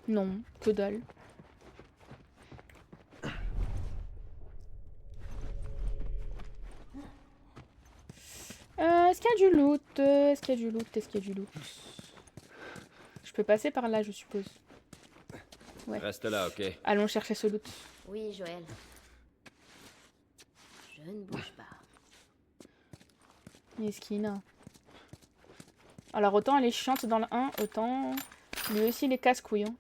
Speaker 1: non, que dalle. Est-ce qu'il y a du loot? Est-ce qu'il y a du loot? Est-ce qu'il y a du loot? Je peux passer par là, je suppose. Ouais.
Speaker 2: Reste là, ok?
Speaker 1: Allons chercher ce loot.
Speaker 5: Oui, Joël. Je ne bouge pas.
Speaker 1: Mesquine. Alors autant elle est chiante dans le 1, autant lui aussi il est casse-couille. Hein.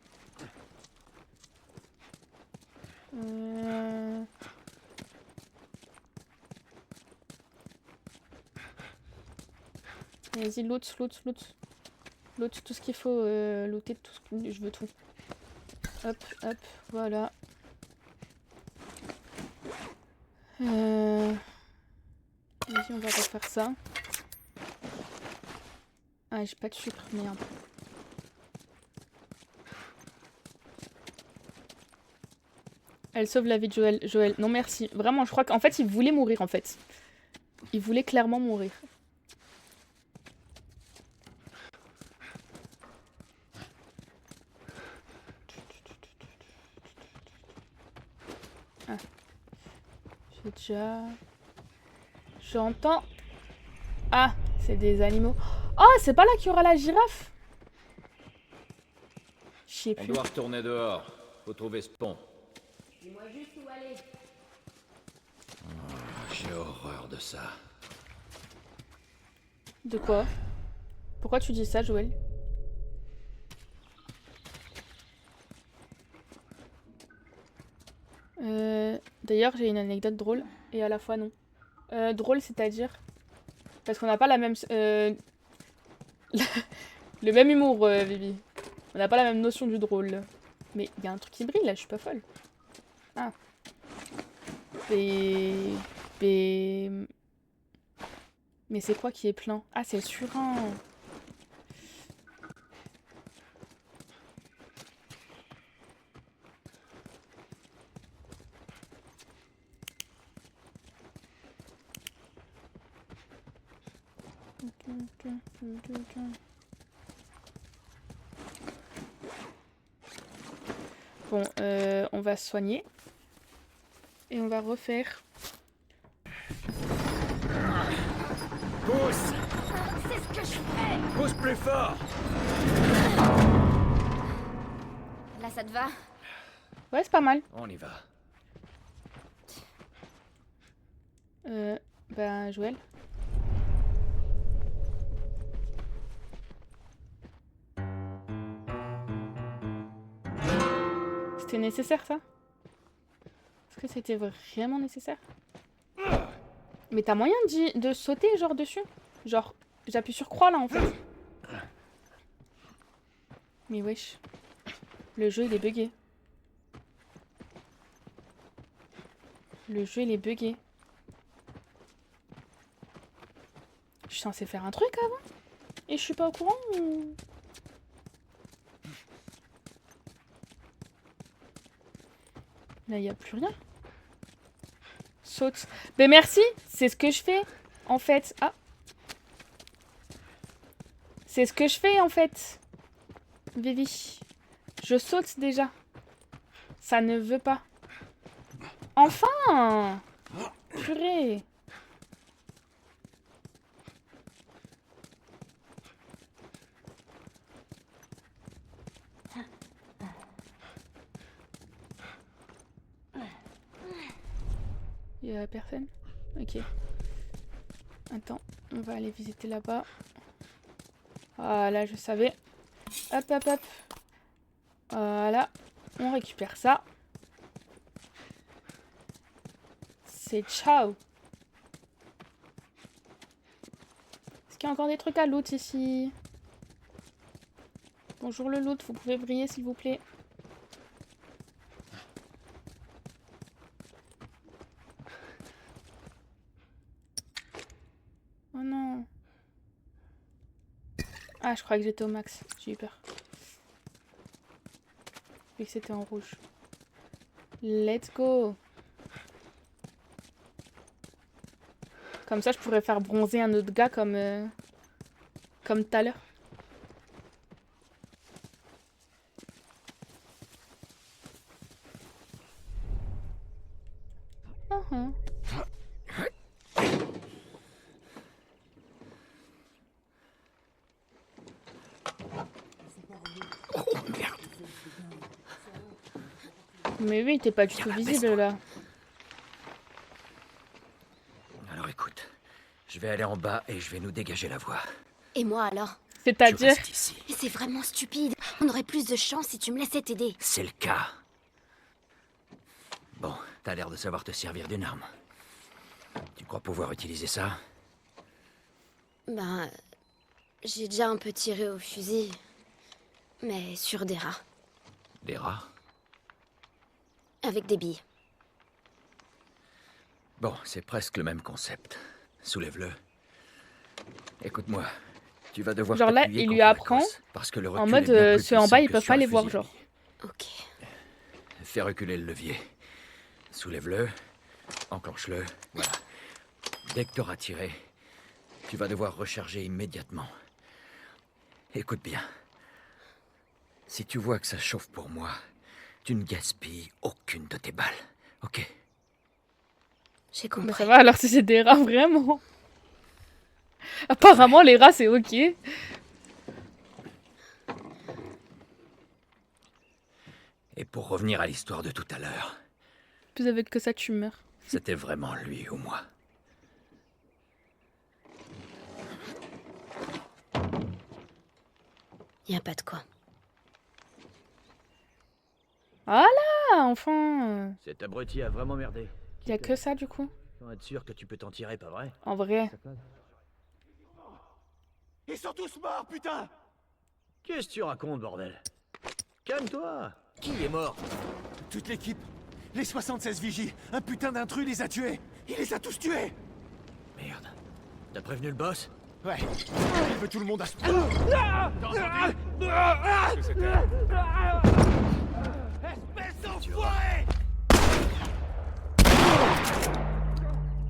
Speaker 1: Vas-y, loot. Loot tout ce qu'il faut, looter tout ce que... Je veux tout. Hop, voilà. Vas-y, on va refaire ça. Ah, j'ai pas de sucre, merde. Elle sauve la vie de Joël. Non, merci. Vraiment, je crois qu'en fait, il voulait mourir, en fait. Il voulait clairement mourir. Ah. J'ai déjà... J'entends... Ah, c'est des animaux. Oh, c'est pas là qu'il y aura la girafe? Je sais
Speaker 2: On
Speaker 1: plus.
Speaker 2: doit retourner dehors. Faut trouver ce pont.
Speaker 5: Dis-moi juste où aller.
Speaker 2: J'ai horreur de ça.
Speaker 1: De quoi? Pourquoi tu dis ça, Joël? D'ailleurs, j'ai une anecdote drôle et à la fois non. Drôle, c'est-à-dire parce qu'on n'a pas la même le même humour, Vivi. On n'a pas la même notion du drôle. Mais il y a un truc qui brille là, je suis pas folle. Ah. Mais mais c'est quoi qui est plein? Ah, c'est le surin. Bon, on va se soigner. Et on va refaire.
Speaker 3: Pousse!
Speaker 5: C'est ce que je fais.
Speaker 3: Pousse plus fort!
Speaker 5: Là, ça te va?
Speaker 1: Ouais, c'est pas mal.
Speaker 2: On y va.
Speaker 1: Ben, Joël. C'était nécessaire, ça? Est-ce que c'était vraiment nécessaire? Mais t'as moyen de sauter, genre, dessus? Genre, j'appuie sur croix, là, en fait. Mais wesh. Le jeu, il est bugué. Le jeu, il est bugué. Je suis censée faire un truc avant? Et je suis pas au courant ou... Là, il a plus rien. Saute. Ben merci, c'est ce que je fais, en fait. Ah. C'est ce que je fais, en fait. Vivi. Je saute déjà. Ça ne veut pas. Enfin! Purée. Il y a personne? Ok. Attends, on va aller visiter là-bas. Voilà, je savais. Hop, hop, hop. Voilà. On récupère ça. C'est ciao. Est-ce qu'il y a encore des trucs à loot ici? Bonjour le loot, vous pouvez briller s'il vous plaît. Oh non. Ah, je croyais que j'étais au max. J'ai eu peur. Vu que c'était en rouge. Let's go. Comme ça, je pourrais faire bronzer un autre gars comme tout à l'heure. Uh-huh. Mais oui, t'es pas du tout visible là.
Speaker 2: Alors écoute, je vais aller en bas et je vais nous dégager la voie.
Speaker 5: Et moi alors?
Speaker 2: Tu
Speaker 1: C'est-à-dire...
Speaker 2: restes ici.
Speaker 5: Mais c'est vraiment stupide. On aurait plus de chance si tu me laissais t'aider.
Speaker 2: C'est le cas. Bon, t'as l'air de savoir te servir d'une arme. Tu crois pouvoir utiliser ça?
Speaker 5: Ben, j'ai déjà un peu tiré au fusil. Mais sur des rats.
Speaker 2: Des rats?
Speaker 5: Avec des billes.
Speaker 2: Bon, c'est presque le même concept. Soulève-le. Écoute-moi, tu vas devoir
Speaker 1: Genre là,
Speaker 2: t'appuyer
Speaker 1: il lui
Speaker 2: contre la
Speaker 1: apprend
Speaker 2: crosse, parce que le
Speaker 1: en
Speaker 2: recul
Speaker 1: mode
Speaker 2: est bien plus
Speaker 1: ceux en
Speaker 2: puissant
Speaker 1: bas ils
Speaker 2: que
Speaker 1: peuvent
Speaker 2: sur
Speaker 1: pas
Speaker 2: un
Speaker 1: les voir
Speaker 2: fusil.
Speaker 1: genre.
Speaker 5: Ok.
Speaker 2: Fais reculer le levier. Soulève-le. Enclenche-le. Voilà. Dès que tu auras tiré, tu vas devoir recharger immédiatement. Écoute bien. Si tu vois que ça chauffe pour moi, tu ne gaspilles aucune de tes balles. Ok.
Speaker 5: J'ai
Speaker 1: Bah
Speaker 5: compris.
Speaker 1: ça va alors si c'est des rats vraiment. Apparemment les rats c'est ok.
Speaker 2: Et pour revenir à l'histoire de tout à l'heure,
Speaker 1: Plus avec que ça tu meurs.
Speaker 2: c'était vraiment lui ou moi.
Speaker 5: Y a pas de quoi.
Speaker 1: Voilà enfin.
Speaker 3: Cet abruti a vraiment merdé.
Speaker 1: Y a que ça du coup.
Speaker 3: Faut être sûr que tu peux t'en tirer, pas vrai?
Speaker 1: En vrai.
Speaker 6: Ils sont tous morts, putain!
Speaker 3: Qu'est-ce que tu racontes, bordel? Calme-toi! Qui est mort?
Speaker 6: Toute l'équipe, les 76 vigies, un putain d'intrus les a tués! Il les a tous tués!
Speaker 3: Merde. T'as prévenu le boss?
Speaker 6: Ouais, il veut tout le monde à ce point. Espèce d'enfoiré!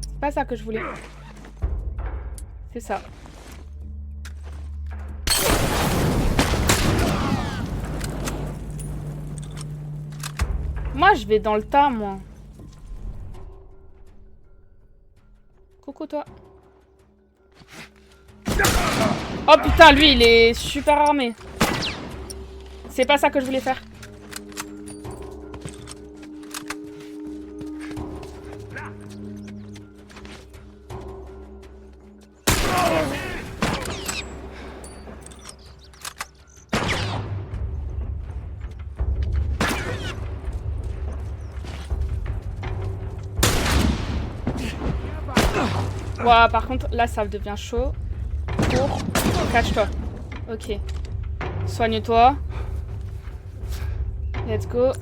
Speaker 1: C'est pas ça que je voulais. C'est ça. Moi je vais dans le tas moi. Coucou toi. Oh putain lui il est super armé. C'est pas ça que je voulais faire. Ouah, par contre, là, ça devient chaud. Cours. Cache-toi. Ok. Soigne-toi. Let's go.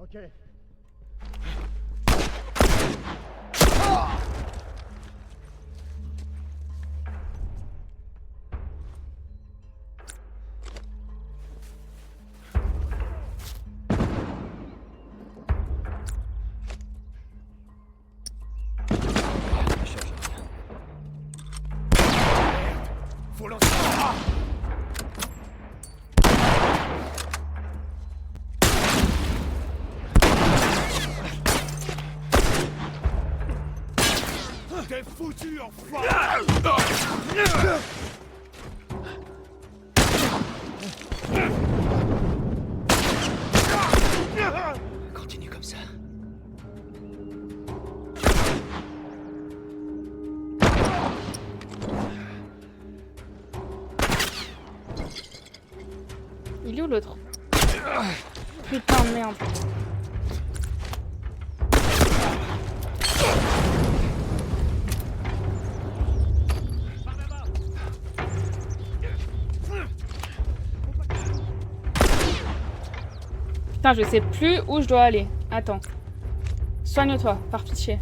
Speaker 6: Ok. Faut lancer. T'es foutu, enfoiré!
Speaker 2: Continue comme ça.
Speaker 1: Il est où l'autre? Putain de merde. Putain, je sais plus où je dois aller. Attends. Soigne-toi, par pitié.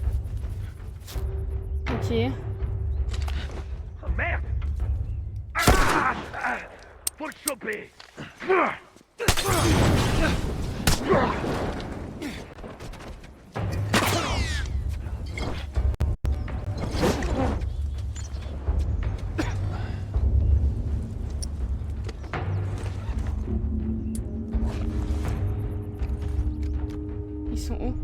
Speaker 1: Ok.
Speaker 6: Oh merde! Faut le choper!
Speaker 1: Ils sont où?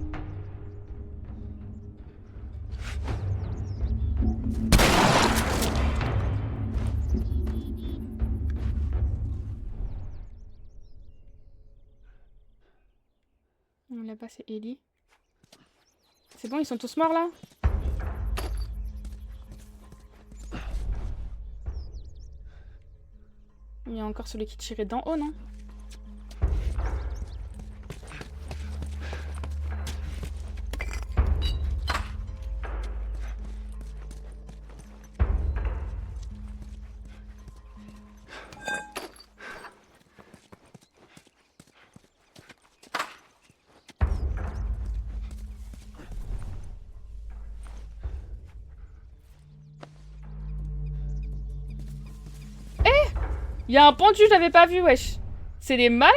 Speaker 1: Là-bas, c'est Ellie. C'est bon, ils sont tous morts là? Il y a encore celui qui tirait d'en haut, non? Il y a un pendu, je l'avais pas vu, wesh. C'est des malades.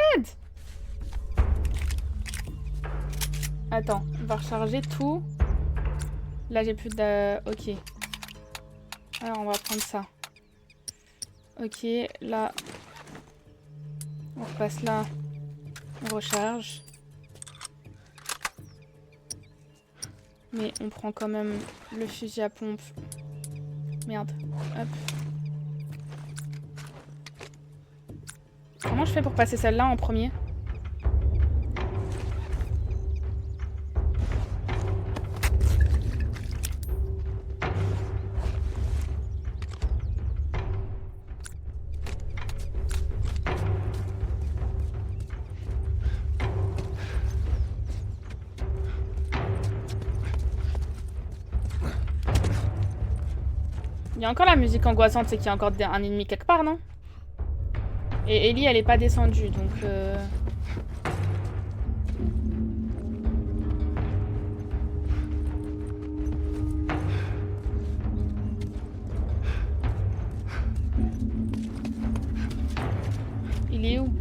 Speaker 1: Attends, on va recharger tout. Là, j'ai plus de... Ok. Alors, on va prendre ça. Ok, là... On repasse là. On recharge. Mais on prend quand même le fusil à pompe. Merde. Hop. Comment je fais pour passer celle-là en premier? Il y a encore la musique angoissante, c'est qu'il y a encore un ennemi quelque part, non? Et Ellie, elle est pas descendue, donc... Il est où?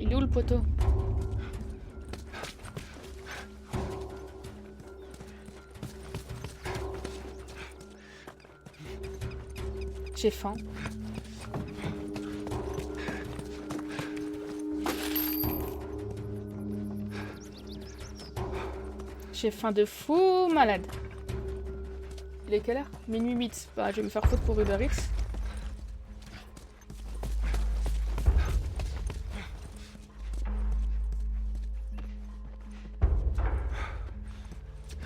Speaker 1: Il est où le poteau? J'ai faim. J'ai faim de fou malade. Il est quelle heure? Minuit 8. Bah, je vais me faire foutre pour Uber Eats.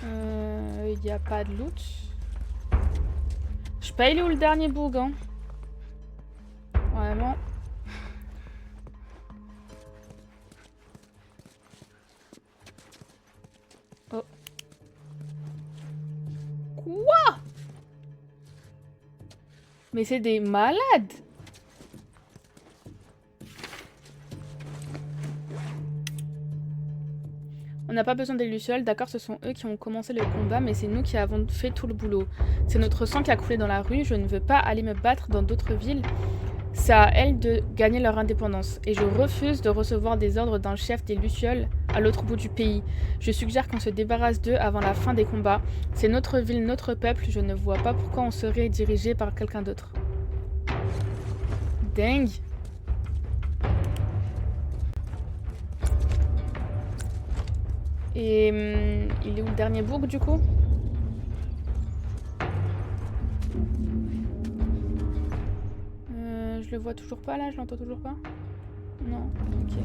Speaker 1: Il n'y a pas de loot. Je sais pas, il est où le dernier boug, hein? Vraiment. Oh. Quoi? Mais c'est des malades! On n'a pas besoin des Lucioles, d'accord, ce sont eux qui ont commencé le combat, mais c'est nous qui avons fait tout le boulot. C'est notre sang qui a coulé dans la rue, je ne veux pas aller me battre dans d'autres villes. C'est à elles de gagner leur indépendance. Et je refuse de recevoir des ordres d'un chef des Lucioles à l'autre bout du pays. Je suggère qu'on se débarrasse d'eux avant la fin des combats. C'est notre ville, notre peuple, je ne vois pas pourquoi on serait dirigé par quelqu'un d'autre. Dingue. Et il est où le dernier bourg du coup? Je le vois toujours pas là, je l'entends toujours pas? Non, ok.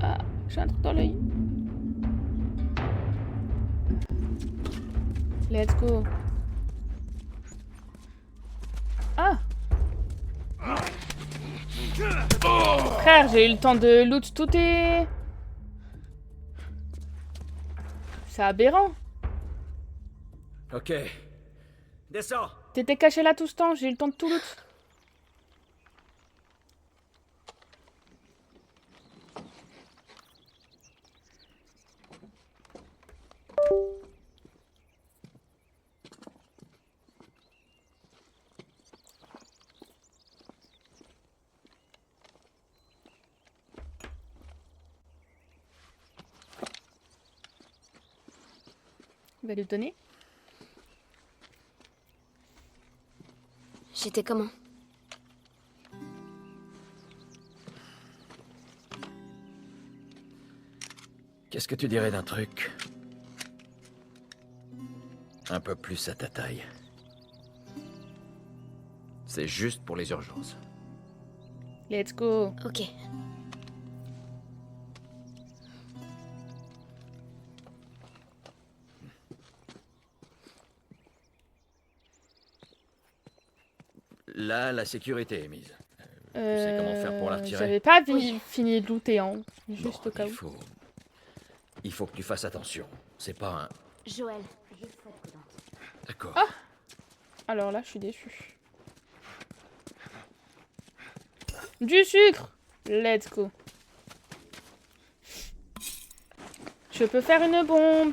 Speaker 1: Ah, j'ai un truc dans l'œil. Let's go. Ah! Frère, j'ai eu le temps de loot, tout est... C'est aberrant.
Speaker 3: Ok. Descends.
Speaker 1: T'étais caché là tout ce temps, j'ai eu le temps de tout loot. Il va lui donner.
Speaker 5: J'étais comment?
Speaker 2: Qu'est-ce que tu dirais d'un truc un peu plus à ta taille? C'est juste pour les urgences.
Speaker 1: Let's go.
Speaker 5: Ok.
Speaker 2: Là, la sécurité est mise. Tu sais comment faire pour la retirer?
Speaker 1: J'avais pas
Speaker 5: Oui.
Speaker 1: fini de looter, hein. Juste
Speaker 2: Bon,
Speaker 1: au cas où.
Speaker 2: il faut que tu fasses attention. C'est pas un...
Speaker 5: Joël, juste sois prudente.
Speaker 2: D'accord.
Speaker 1: Ah! Alors là, je suis déçue. Du sucre! Let's go. Je peux faire une bombe.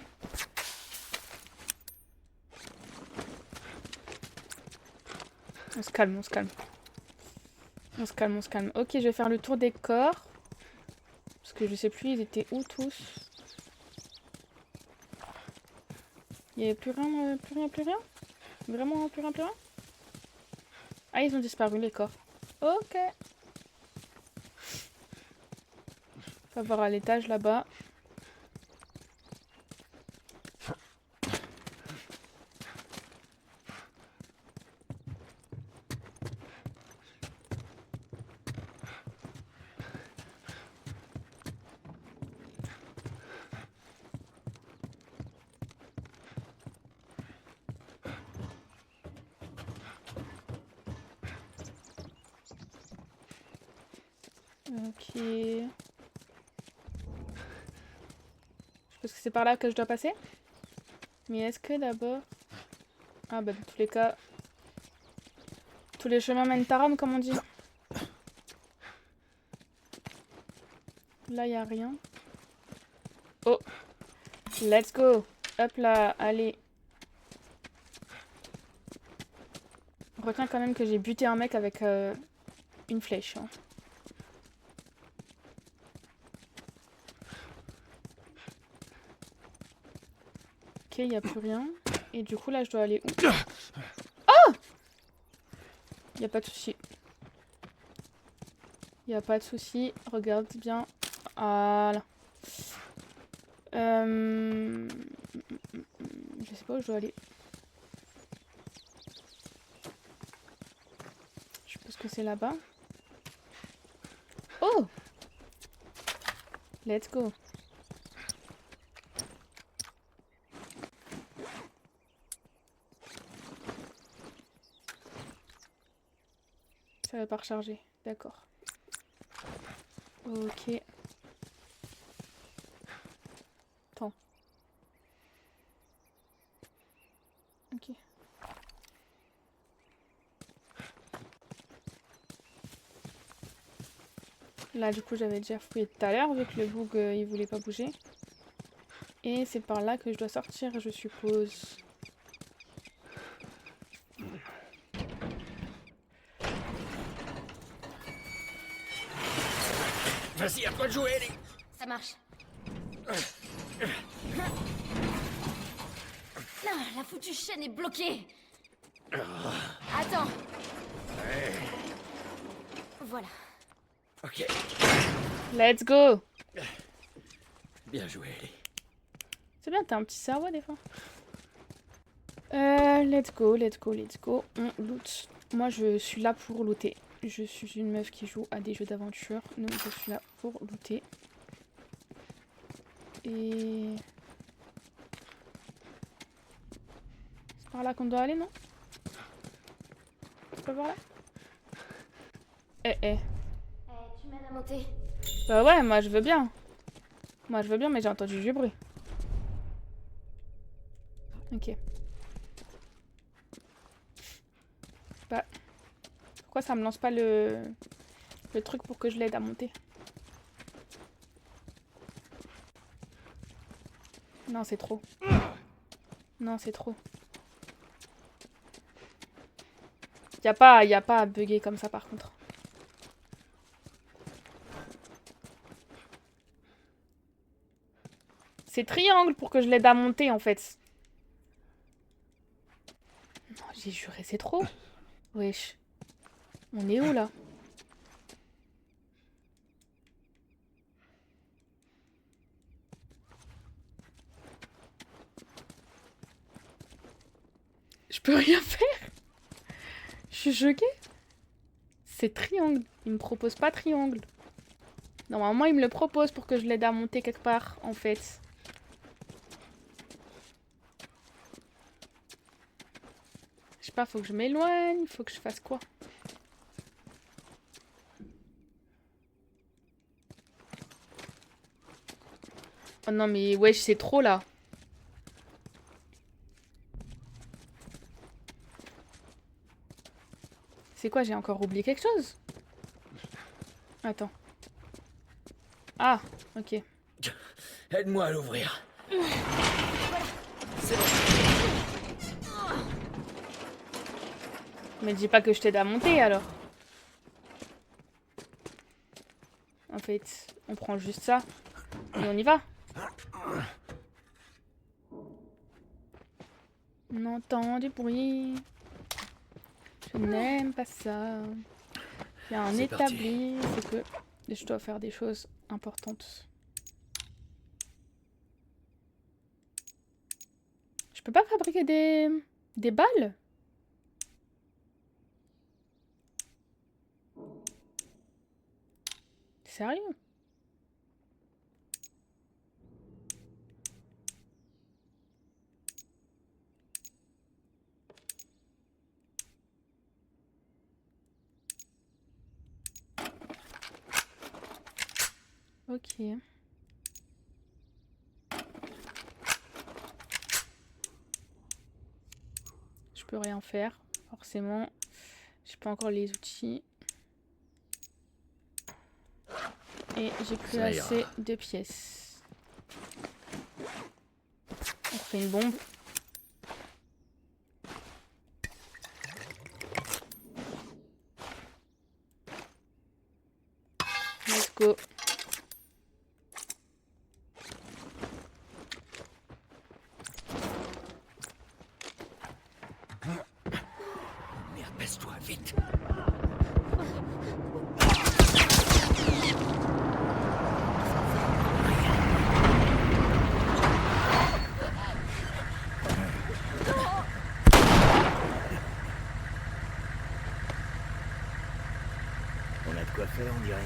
Speaker 1: On se calme, on se calme. On se calme, on se calme. Ok, je vais faire le tour des corps. Parce que je sais plus, ils étaient où tous? Il n'y avait plus rien, plus rien, plus rien? Vraiment plus rien, plus rien? Ah, ils ont disparu les corps. Ok. On va voir à l'étage là-bas. Ok. Je pense que c'est par là que je dois passer. Mais est-ce que d'abord... Ah bah dans tous les cas... Tous les chemins mènent à Rome comme on dit. Là y a rien. Oh! Let's go! Hop là, allez. Retiens quand même que j'ai buté un mec avec une flèche. Hein. Ok, il n'y a plus rien. Et du coup, là, je dois aller où? Oh! Il n'y a pas de souci. Il n'y a pas de souci. Regarde bien. Voilà. Je sais pas où je dois aller. Je pense que c'est là-bas. Oh! Let's go. Ça va pas recharger, d'accord. Ok. Attends. Ok. Là, du coup, j'avais déjà fouillé tout à l'heure, vu que le bug, il voulait pas bouger. Et c'est par là que je dois sortir, je suppose.
Speaker 3: Vas-y, à toi de jouer, Ellie.
Speaker 5: Ça marche. Ah, la foutue chaîne est bloquée. Attends. Voilà.
Speaker 3: Ok.
Speaker 1: Let's go!
Speaker 2: Bien joué, Ellie.
Speaker 1: C'est bien, t'as un petit cerveau des fois. Let's go, let's go, let's go. On loot. Moi, je suis là pour looter. Je suis une meuf qui joue à des jeux d'aventure, donc je suis là pour looter. Et... c'est par là qu'on doit aller, non? C'est pas par là?
Speaker 5: Tu m'aides à monter?
Speaker 1: Bah ouais, moi je veux bien. Moi je veux bien, mais j'ai entendu du bruit. Ok. Bah... pourquoi ça me lance pas le truc pour que je l'aide à monter? Non, c'est trop. Non, c'est trop. Y a pas à bugger comme ça par contre. C'est triangle pour que je l'aide à monter en fait. Non, j'ai juré, c'est trop. Wesh. On est où là? Je peux rien faire. Je suis choquée. C'est triangle. Il me propose pas triangle. Normalement, il me le propose pour que je l'aide à monter quelque part, en fait. Je sais pas, faut que je m'éloigne, faut que je fasse quoi? Oh non, mais wesh, c'est trop là. C'est quoi, j'ai encore oublié quelque chose? Attends. Ah, ok.
Speaker 3: Aide-moi à l'ouvrir. C'est bon.
Speaker 1: Mais dis pas que je t'aide à monter alors. fait. On prend juste ça et on y va. On entend du bruit. Je n'aime pas ça. Il y a un
Speaker 2: C'est parti.
Speaker 1: établi, c'est que je dois faire des choses importantes. Je peux pas fabriquer des balles? Sérieux? Ok. Je peux rien faire, forcément. J'ai pas encore les outils. Et j'ai plus
Speaker 2: Ça ira.
Speaker 1: assez de pièces. On refait une bombe. Let's go.
Speaker 2: Merde, baisse-toi, vite.
Speaker 3: On a de quoi faire, on dirait.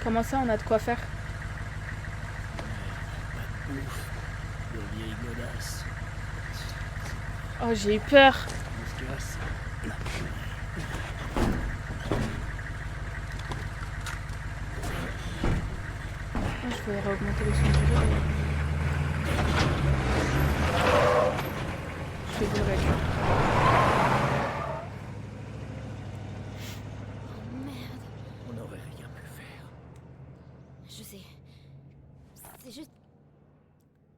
Speaker 1: Comment ça, on a de quoi faire?
Speaker 3: Ouf. De vieilles godasses.
Speaker 1: Oh, j'ai eu peur.
Speaker 3: On se casse.
Speaker 1: Oh, je vais réaugmenter le son du jeu. Je vais vous le réduire.
Speaker 5: Oh merde.
Speaker 2: On n'aurait rien pu faire.
Speaker 5: Je sais. C'est juste...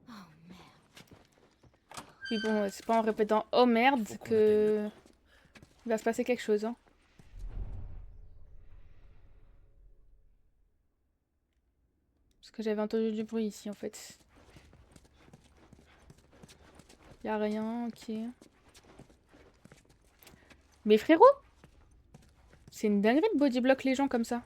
Speaker 5: Oh merde.
Speaker 1: Puis bon, c'est pas en répétant oh merde
Speaker 2: Faut qu'on
Speaker 1: que il va se passer quelque chose, hein. Parce que j'avais entendu du bruit ici en fait. Y a rien, ok. Mais frérot, c'est une dinguerie de bodyblock les gens comme ça.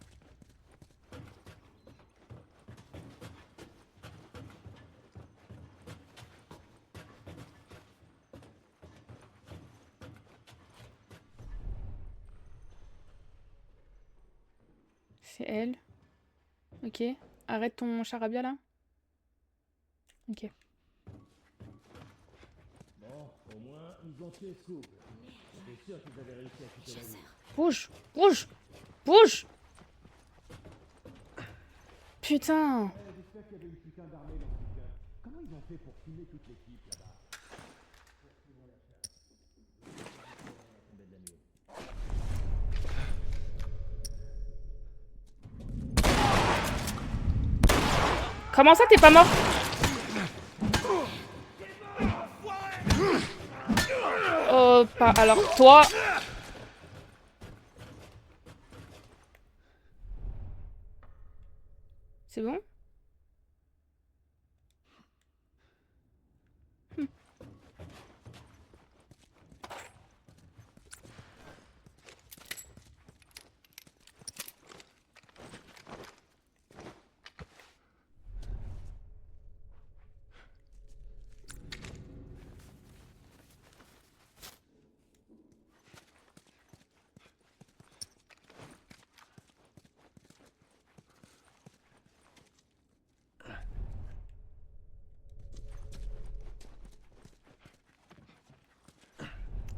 Speaker 1: C'est elle. Ok. Arrête ton charabia là. Ok. Bouge! Bouge! Bouge! Putain! Comment ça t'es pas mort? Oh, pas. Alors toi. C'est bon?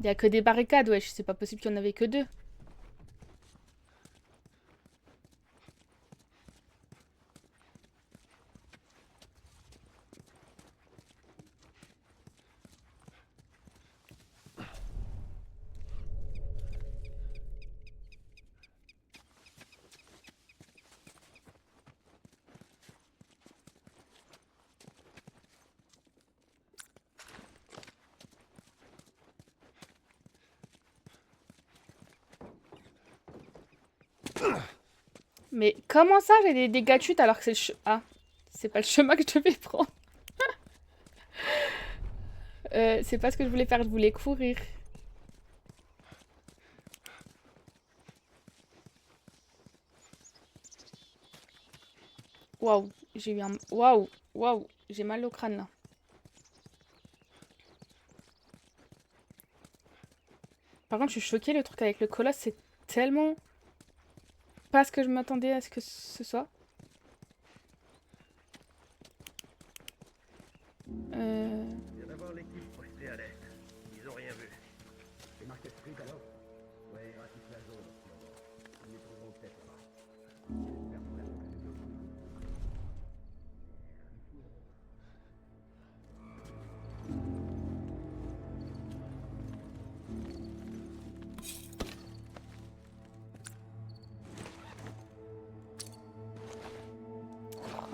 Speaker 1: Il y a que des barricades, wesh. C'est pas possible qu'il y en avait que deux. Mais comment ça, j'ai des dégâts de chute alors que c'est le Ah, c'est pas le chemin que je devais prendre. C'est pas ce que je voulais faire, je voulais courir. Waouh, j'ai eu un... Waouh, waouh, j'ai mal au crâne là. Par contre, je suis choquée, le truc avec le colosse, c'est tellement pas ce que je m'attendais à ce que ce soit.
Speaker 3: Il vient d'avoir l'équipe postée à l'est. Ils ont rien vu.
Speaker 4: C'est marqué Street alors? Ouais, ratisse la zone. Ils les trouveront peut-être pas. J'espère vraiment que c'est eux.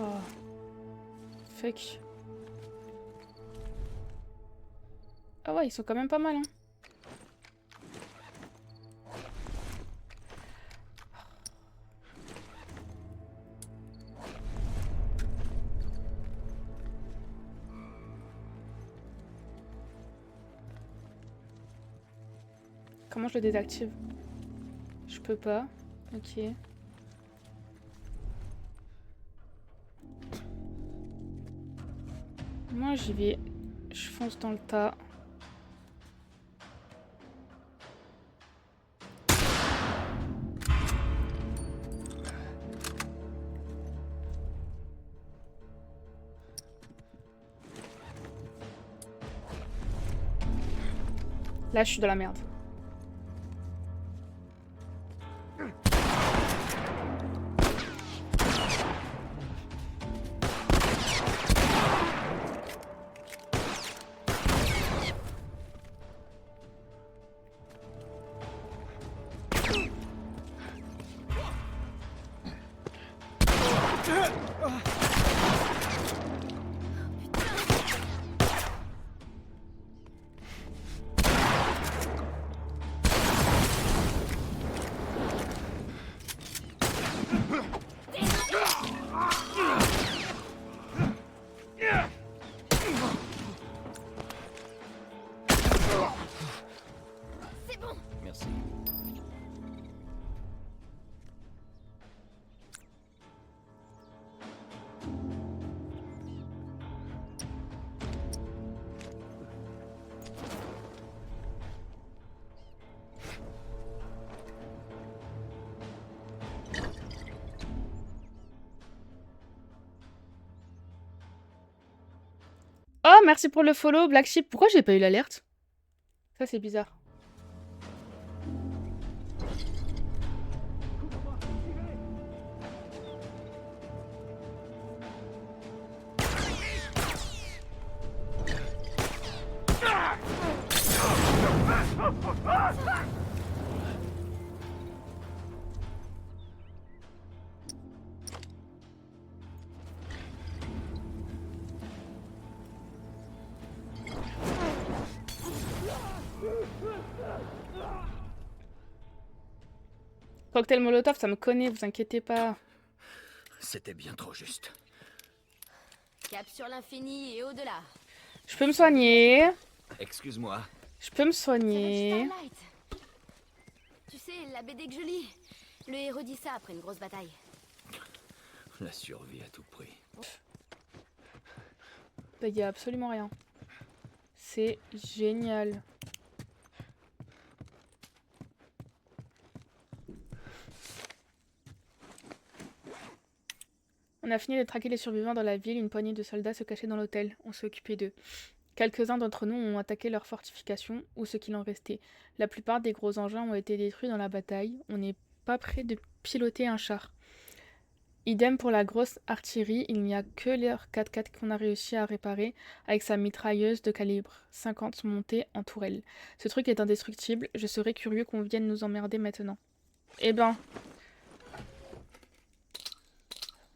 Speaker 1: Oh. Fuck. Ah ouais, ils sont quand même pas mal, hein. Comment je le désactive? Je peux pas. Ok. Moi j'y vais. Je fonce dans le tas. Là, je suis dans la merde.
Speaker 2: Merci.
Speaker 1: Oh, merci pour le follow, Black Sheep. Pourquoi j'ai pas eu l'alerte? Ça, c'est bizarre. Cocktail Molotov, ça me connaît, vous inquiétez pas.
Speaker 2: C'était bien trop juste.
Speaker 5: Cap sur l'infini et au-delà.
Speaker 1: Je peux me soigner.
Speaker 2: Excuse-moi.
Speaker 1: Je peux me
Speaker 5: Ça va être
Speaker 1: soigner.
Speaker 5: Starlight. Tu sais, la BD que je lis, le héros dit ça après une grosse bataille.
Speaker 2: La survie à tout prix.
Speaker 1: Bah, y a absolument rien. C'est génial. On a fini de traquer les survivants dans la ville. Une poignée de soldats se cachaient dans l'hôtel. On s'est occupé d'eux. Quelques-uns d'entre nous ont attaqué leurs fortifications, ou ce qu'il en restait. La plupart des gros engins ont été détruits dans la bataille. On n'est pas prêt de piloter un char. Idem pour la grosse artillerie, il n'y a que leur 4x4 qu'on a réussi à réparer avec sa mitrailleuse de calibre 50 montée en tourelle. Ce truc est indestructible, je serais curieux qu'on vienne nous emmerder maintenant. Eh ben...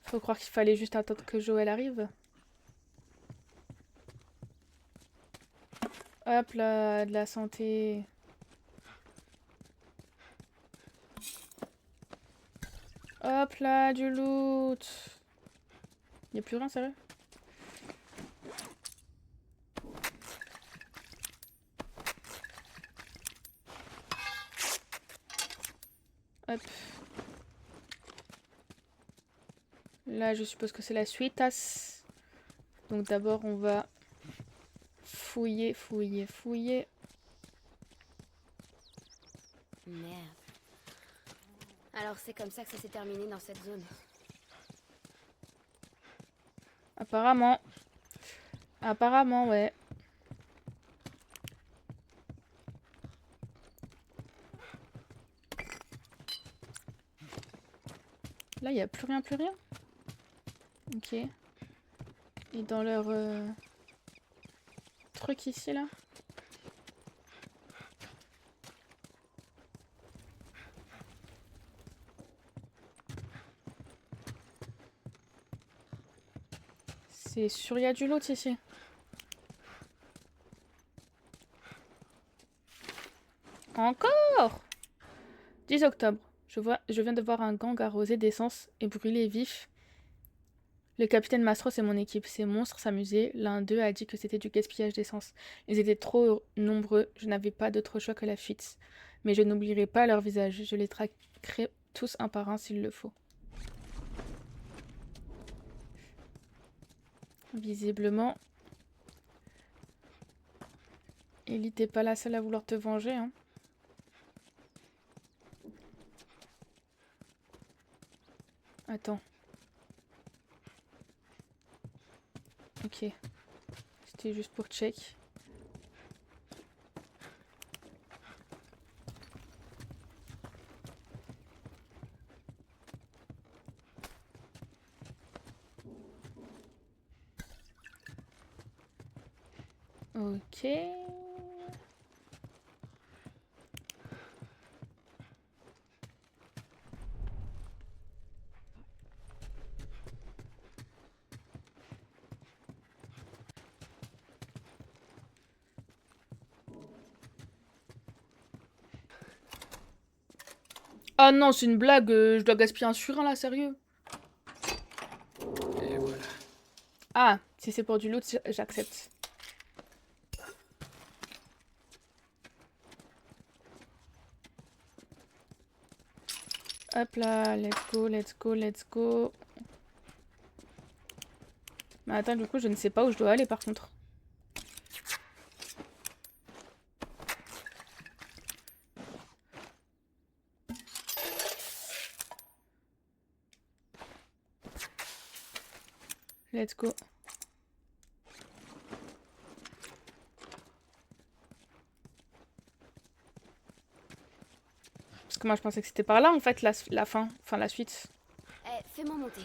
Speaker 1: Faut croire qu'il fallait juste attendre que Joël arrive. Hop là, de la santé. Hop là, du loot. Y a plus rien, sérieux? Hop. Là, je suppose que c'est la suite. Donc d'abord, on va fouiller, fouiller, fouiller.
Speaker 5: Merde. Alors c'est comme ça que ça s'est terminé dans cette zone.
Speaker 1: Apparemment. Apparemment, ouais. Là, il n'y a plus rien, plus rien. Ok. Et dans leur truc ici, là. C'est sûr, il y a du loot ici. Encore 10 octobre. Je viens de voir un gang arrosé d'essence et brûlé vif. Le capitaine Mastros et mon équipe, ces monstres s'amusaient. L'un d'eux a dit que c'était du gaspillage d'essence. Ils étaient trop nombreux, je n'avais pas d'autre choix que la fuite. Mais je n'oublierai pas leur visage. Je les traquerai tous un par un s'il le faut. Visiblement, Ellie, t'es pas la seule à vouloir te venger, hein. Attends. Ok. C'était juste pour check. Ok. Ah non, c'est une blague, je dois gaspiller un surin là, sérieux.
Speaker 2: Et voilà.
Speaker 1: Ah, si c'est pour du loot, j'accepte. Hop là, let's go, let's go, let's go. Mais attends, du coup, je ne sais pas où je dois aller par contre. Let's go. Parce que moi je pensais que c'était par là en fait la fin, enfin la suite.
Speaker 5: Eh, fais-moi monter.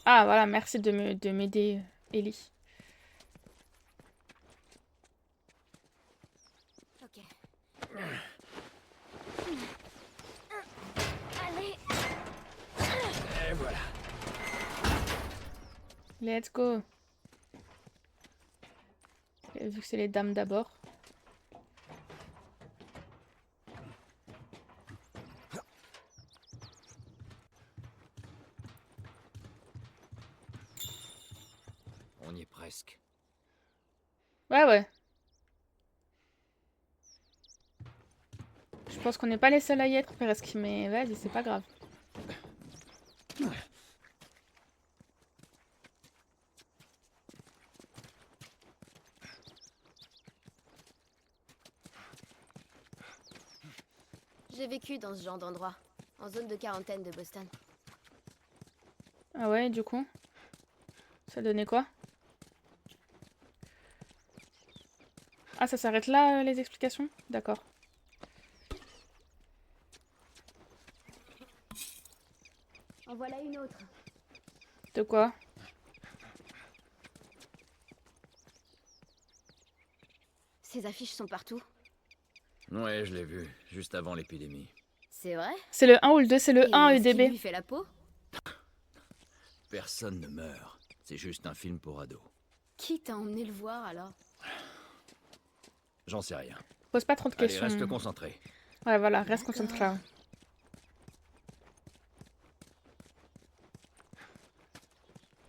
Speaker 1: Ah voilà, merci de m'aider, Ellie.
Speaker 5: Ok. Allez.
Speaker 2: Et voilà.
Speaker 1: Let's go. Et vu que c'est les dames d'abord.
Speaker 2: On y est presque.
Speaker 1: Ouais, ouais. Je pense qu'on n'est pas les seuls à y être presque, mais vas-y, c'est pas grave.
Speaker 5: J'ai vécu dans ce genre d'endroit, en zone de quarantaine de Boston.
Speaker 1: Ah ouais, du coup, ça donnait quoi? Ah, ça s'arrête là, les explications? D'accord.
Speaker 5: En voilà une autre.
Speaker 1: De quoi?
Speaker 5: Ces affiches sont partout.
Speaker 2: Ouais, je l'ai vu, juste avant l'épidémie.
Speaker 5: C'est vrai?
Speaker 1: C'est le 1 ou le 2? C'est le 1
Speaker 5: Et est-ce qu'il
Speaker 1: EDB.
Speaker 5: lui fait la peau?
Speaker 2: Personne ne meurt. C'est juste un film pour ados.
Speaker 5: Qui t'a emmené le voir alors?
Speaker 2: J'en sais rien.
Speaker 1: Pose pas trop de
Speaker 2: Allez,
Speaker 1: questions.
Speaker 2: reste concentré.
Speaker 1: Ouais, voilà, reste
Speaker 5: D'accord.
Speaker 1: concentré.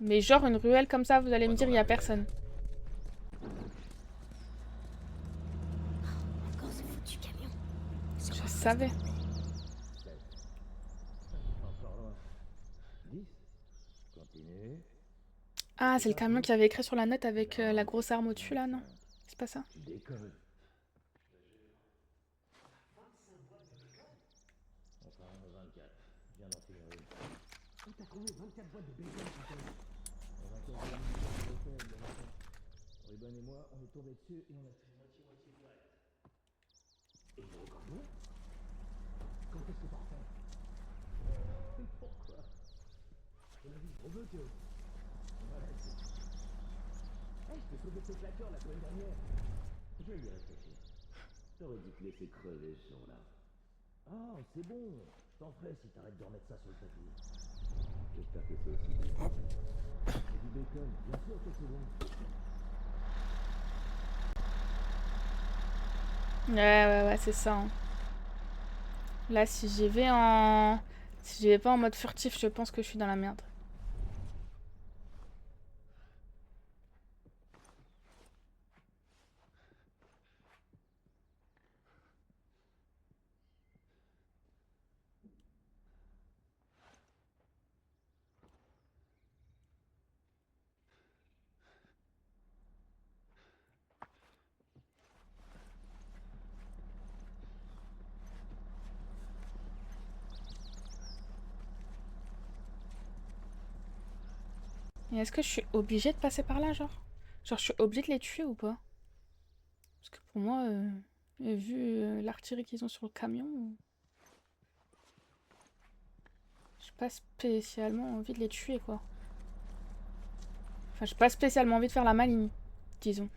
Speaker 1: Mais genre une ruelle comme ça, vous allez me dire, il y a personne.
Speaker 5: Encore ce foutu camion.
Speaker 1: Je savais. Ah, c'est le camion qui avait écrit sur la note avec la grosse arme au-dessus là, non? C'est pas ça?
Speaker 4: Ruben et moi, on est tombés dessus et on a fait moitié blague. Et il est encore bon? Quand est-ce que t'en refais? Pourquoi? On a vu le gros bœuf, Théo. Ouais, c'est... Hey, je t'ai sauvé tes claqueurs la semaine dernière. Je vais y réfléchir. T'aurais dû te laisser crever ce jour-là. Ah, c'est bon. Je t'en ferai si t'arrêtes de remettre ça sur le tapis. J'espère que c'est aussi bon. C'est du bacon, bien sûr que c'est bon.
Speaker 1: Ouais, c'est ça. Hein. Là, si j'y vais en... Si j'y vais pas en mode furtif, je pense que je suis dans la merde. Et est-ce que je suis obligée de passer par là, genre? Genre, je suis obligée de les tuer ou pas? Parce que pour moi, vu l'artillerie qu'ils ont sur le camion, j'ai pas spécialement envie de les tuer, quoi. Enfin, j'ai pas spécialement envie de faire la maligne, disons.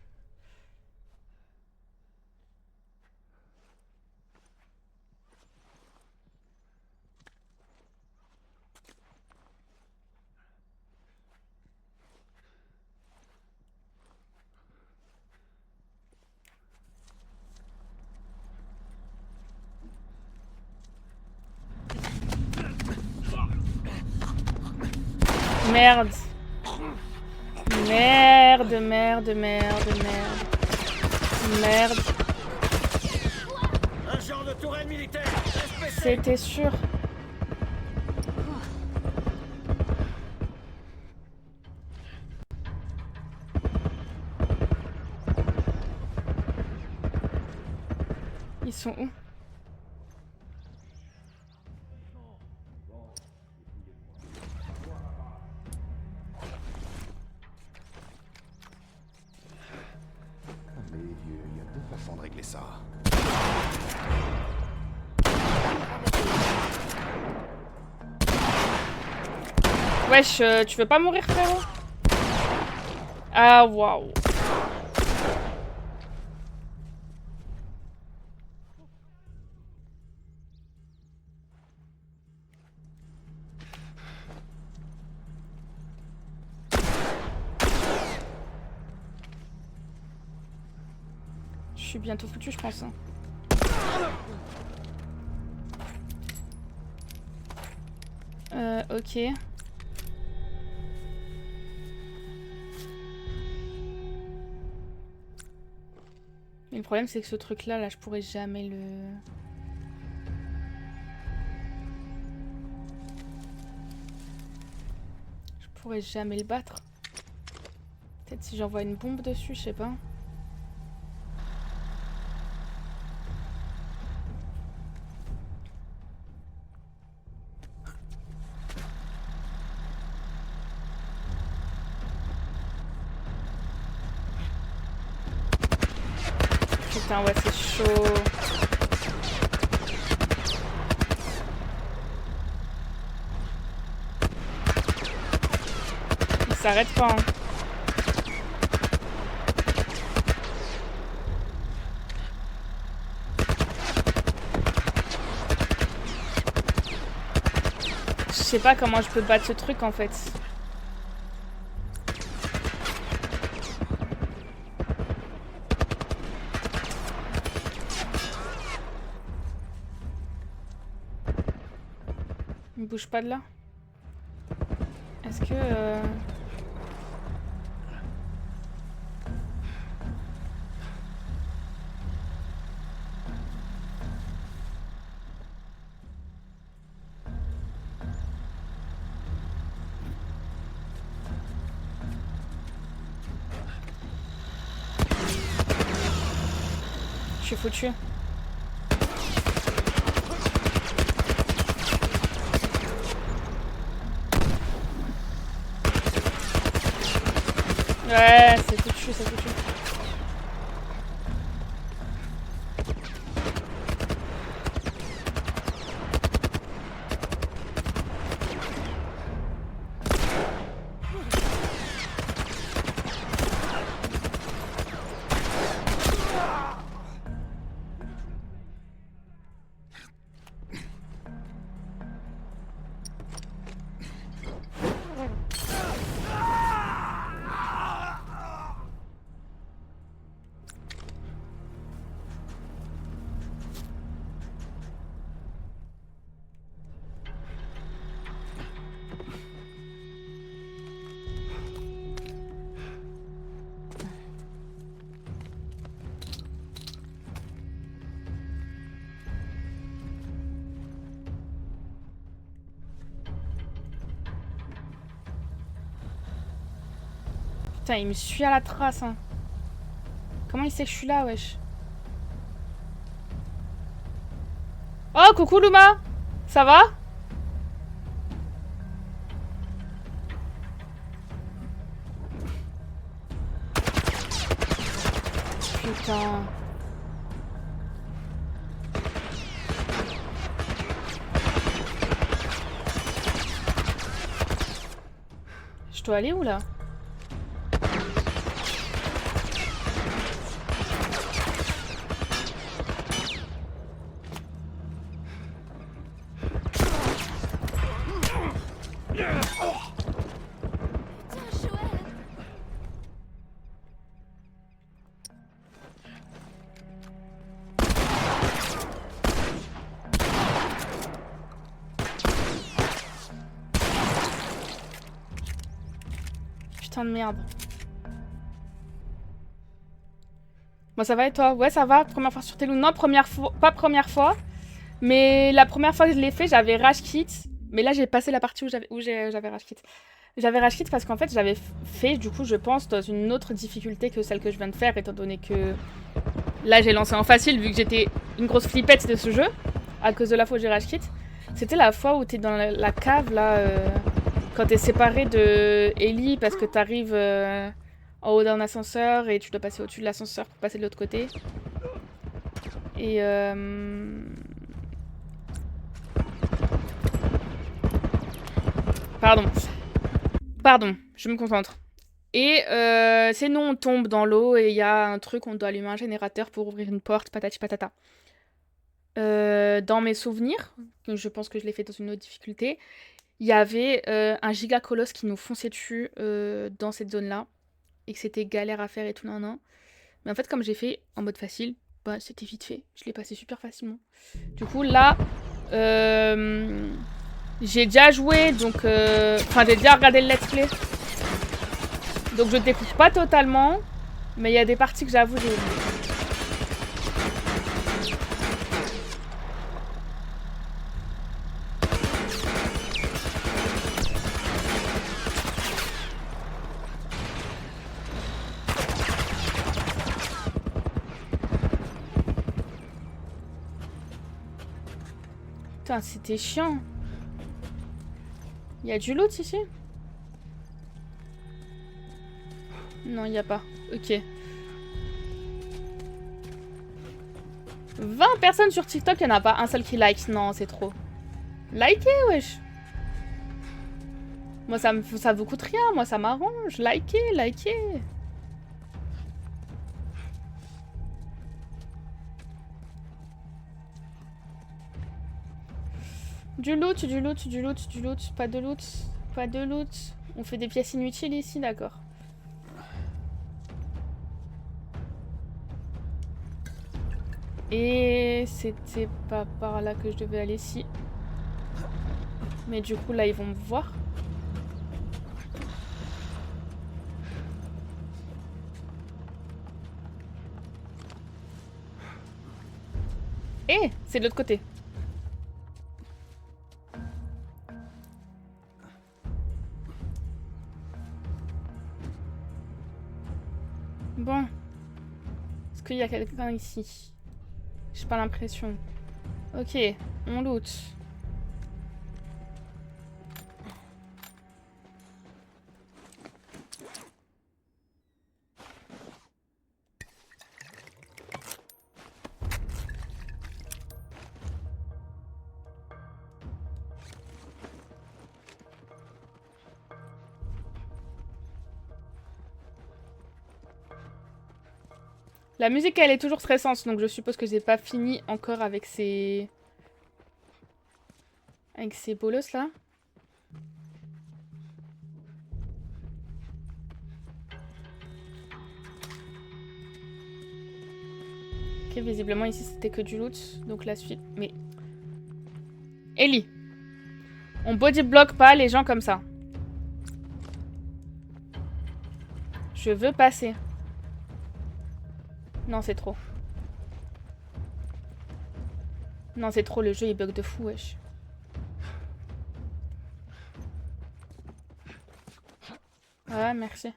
Speaker 1: Merde. Merde.
Speaker 3: Un genre de tourelle militaire.
Speaker 1: C'était sûr. Ils sont où?
Speaker 6: Mais vieux, il y a deux façons de régler ça.
Speaker 1: Wesh, tu veux pas mourir, frérot? Ah, waouh. Je suis bientôt foutu, je pense. Hein. Ok. Mais le problème, c'est que ce truc-là, là, je pourrais jamais le... Je pourrais jamais le battre. Peut-être si j'envoie une bombe dessus, je sais pas. Putain, ouais, c'est chaud. Il s'arrête pas, hein. Je sais pas comment je peux battre ce truc, en fait. Il bouge pas de là. Est-ce que... Je suis foutu. Ouais, c'est foutu, c'est foutu. Putain, il me suit à la trace, hein. Comment il sait que je suis là, wesh? Oh, coucou Luma! Ça va? Putain. Je dois aller où, là? Putain de merde. Bon, ça va et toi? Ouais, ça va. Première fois sur Telou. Non, première fois. Pas première fois. Mais la première fois que je l'ai fait, j'avais rage quit. Mais là, j'ai passé la partie où j'avais rage quit. J'avais rage quit parce qu'en fait, j'avais fait, du coup, je pense, dans une autre difficulté que celle que je viens de faire, étant donné que là, j'ai lancé en facile, vu que j'étais une grosse flippette de ce jeu, à cause de la fois où j'ai rage quit. C'était la fois où t'es dans la cave, là, quand t'es séparé de Ellie, parce que t'arrives en haut d'un ascenseur et tu dois passer au-dessus de l'ascenseur pour passer de l'autre côté. Et Pardon, je me concentre. Et c'est nous, on tombe dans l'eau et il y a un truc, on doit allumer un générateur pour ouvrir une porte, patati patata. Dans mes souvenirs, je pense que je l'ai fait dans une autre difficulté, il y avait un giga colosse qui nous fonçait dessus dans cette zone-là. Et que c'était galère à faire et tout, nan. Mais en fait, comme j'ai fait en mode facile, bah c'était vite fait. Je l'ai passé super facilement. Du coup, là, j'ai déjà joué, donc... Enfin, j'ai déjà regardé le let's play. Donc je découvre pas totalement. Mais il y a des parties que j'avoue, j'ai oublié. Putain, c'était chiant. Il y a du loot ici? Non, il n'y a pas. Ok. 20 personnes sur TikTok, il n'y en a pas un seul qui like. Non, c'est trop. Likez, wesh. Moi, ça vous coûte rien. Moi, ça m'arrange. Likez. Du loot. Pas de loot. On fait des pièces inutiles ici, d'accord. Et c'était pas par là que je devais aller, si. Mais du coup, là, ils vont me voir. Eh, c'est de l'autre côté. Bon. Est-ce qu'il y a quelqu'un ici? J'ai pas l'impression. Ok, on loot. La musique, elle est toujours stressante, donc je suppose que j'ai pas fini encore avec ces... Avec ces bolos là. Ok, visiblement ici c'était que du loot, donc la suite... Mais... Ellie, on bodyblock pas les gens comme ça. Je veux passer. Non, c'est trop. Non, c'est trop, le jeu il bug de fou, wesh. Ouais, merci.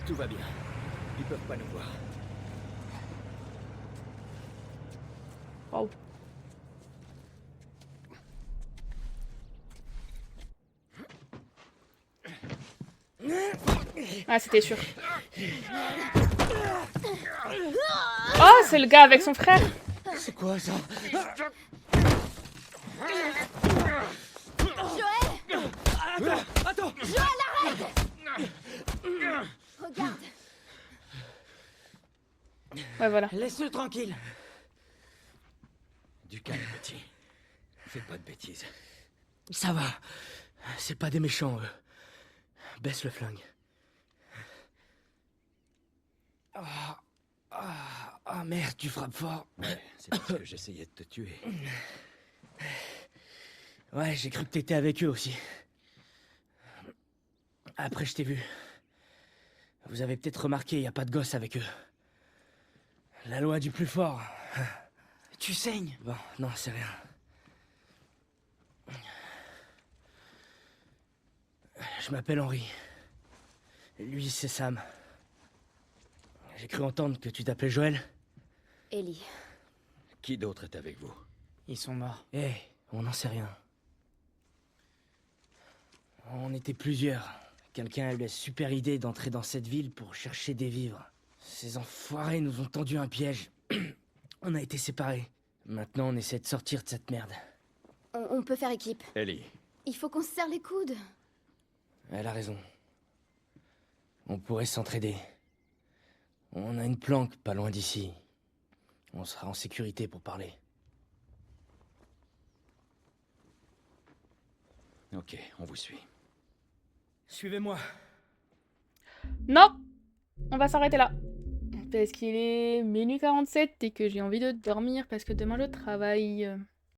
Speaker 3: Tout va bien. Ils peuvent pas nous voir.
Speaker 1: Wow. Ah, c'était sûr. Oh, c'est le gars avec son frère.
Speaker 3: C'est quoi ça?
Speaker 5: Joël!
Speaker 3: Attends!
Speaker 5: Joël, arrête! Regarde.
Speaker 1: Ouais, voilà.
Speaker 3: Laisse-le tranquille.
Speaker 2: Du calme, petit. Fais pas de bêtises.
Speaker 3: Ça va. C'est pas des méchants, eux. Baisse le flingue. Ah, merde, tu frappes fort.
Speaker 2: Ouais, c'est parce que j'essayais de te tuer.
Speaker 3: Ouais, j'ai cru que t'étais avec eux aussi. Après, je t'ai vu. Vous avez peut-être remarqué, y a pas de gosse avec eux. La loi du plus fort. Tu saignes. Bon, non, c'est rien. Je m'appelle Henri. Lui, c'est Sam. J'ai cru entendre que tu t'appelais Joël.
Speaker 5: Ellie.
Speaker 2: Qui d'autre est avec vous?
Speaker 3: Ils sont morts. Eh, on n'en sait rien. On était plusieurs. Quelqu'un a eu la super idée d'entrer dans cette ville pour chercher des vivres. Ces enfoirés nous ont tendu un piège. On a été séparés. Maintenant, on essaie de sortir de cette merde.
Speaker 5: On peut faire équipe.
Speaker 2: Ellie,
Speaker 5: Il faut qu'on se serre les coudes.
Speaker 3: Elle a raison. On pourrait s'entraider. On a une planque pas loin d'ici. On sera en sécurité pour parler.
Speaker 2: ok, on vous suit.
Speaker 3: Suivez-moi.
Speaker 1: Non, on va s'arrêter là. Parce qu'il est minuit 47 et que j'ai envie de dormir parce que demain je travaille.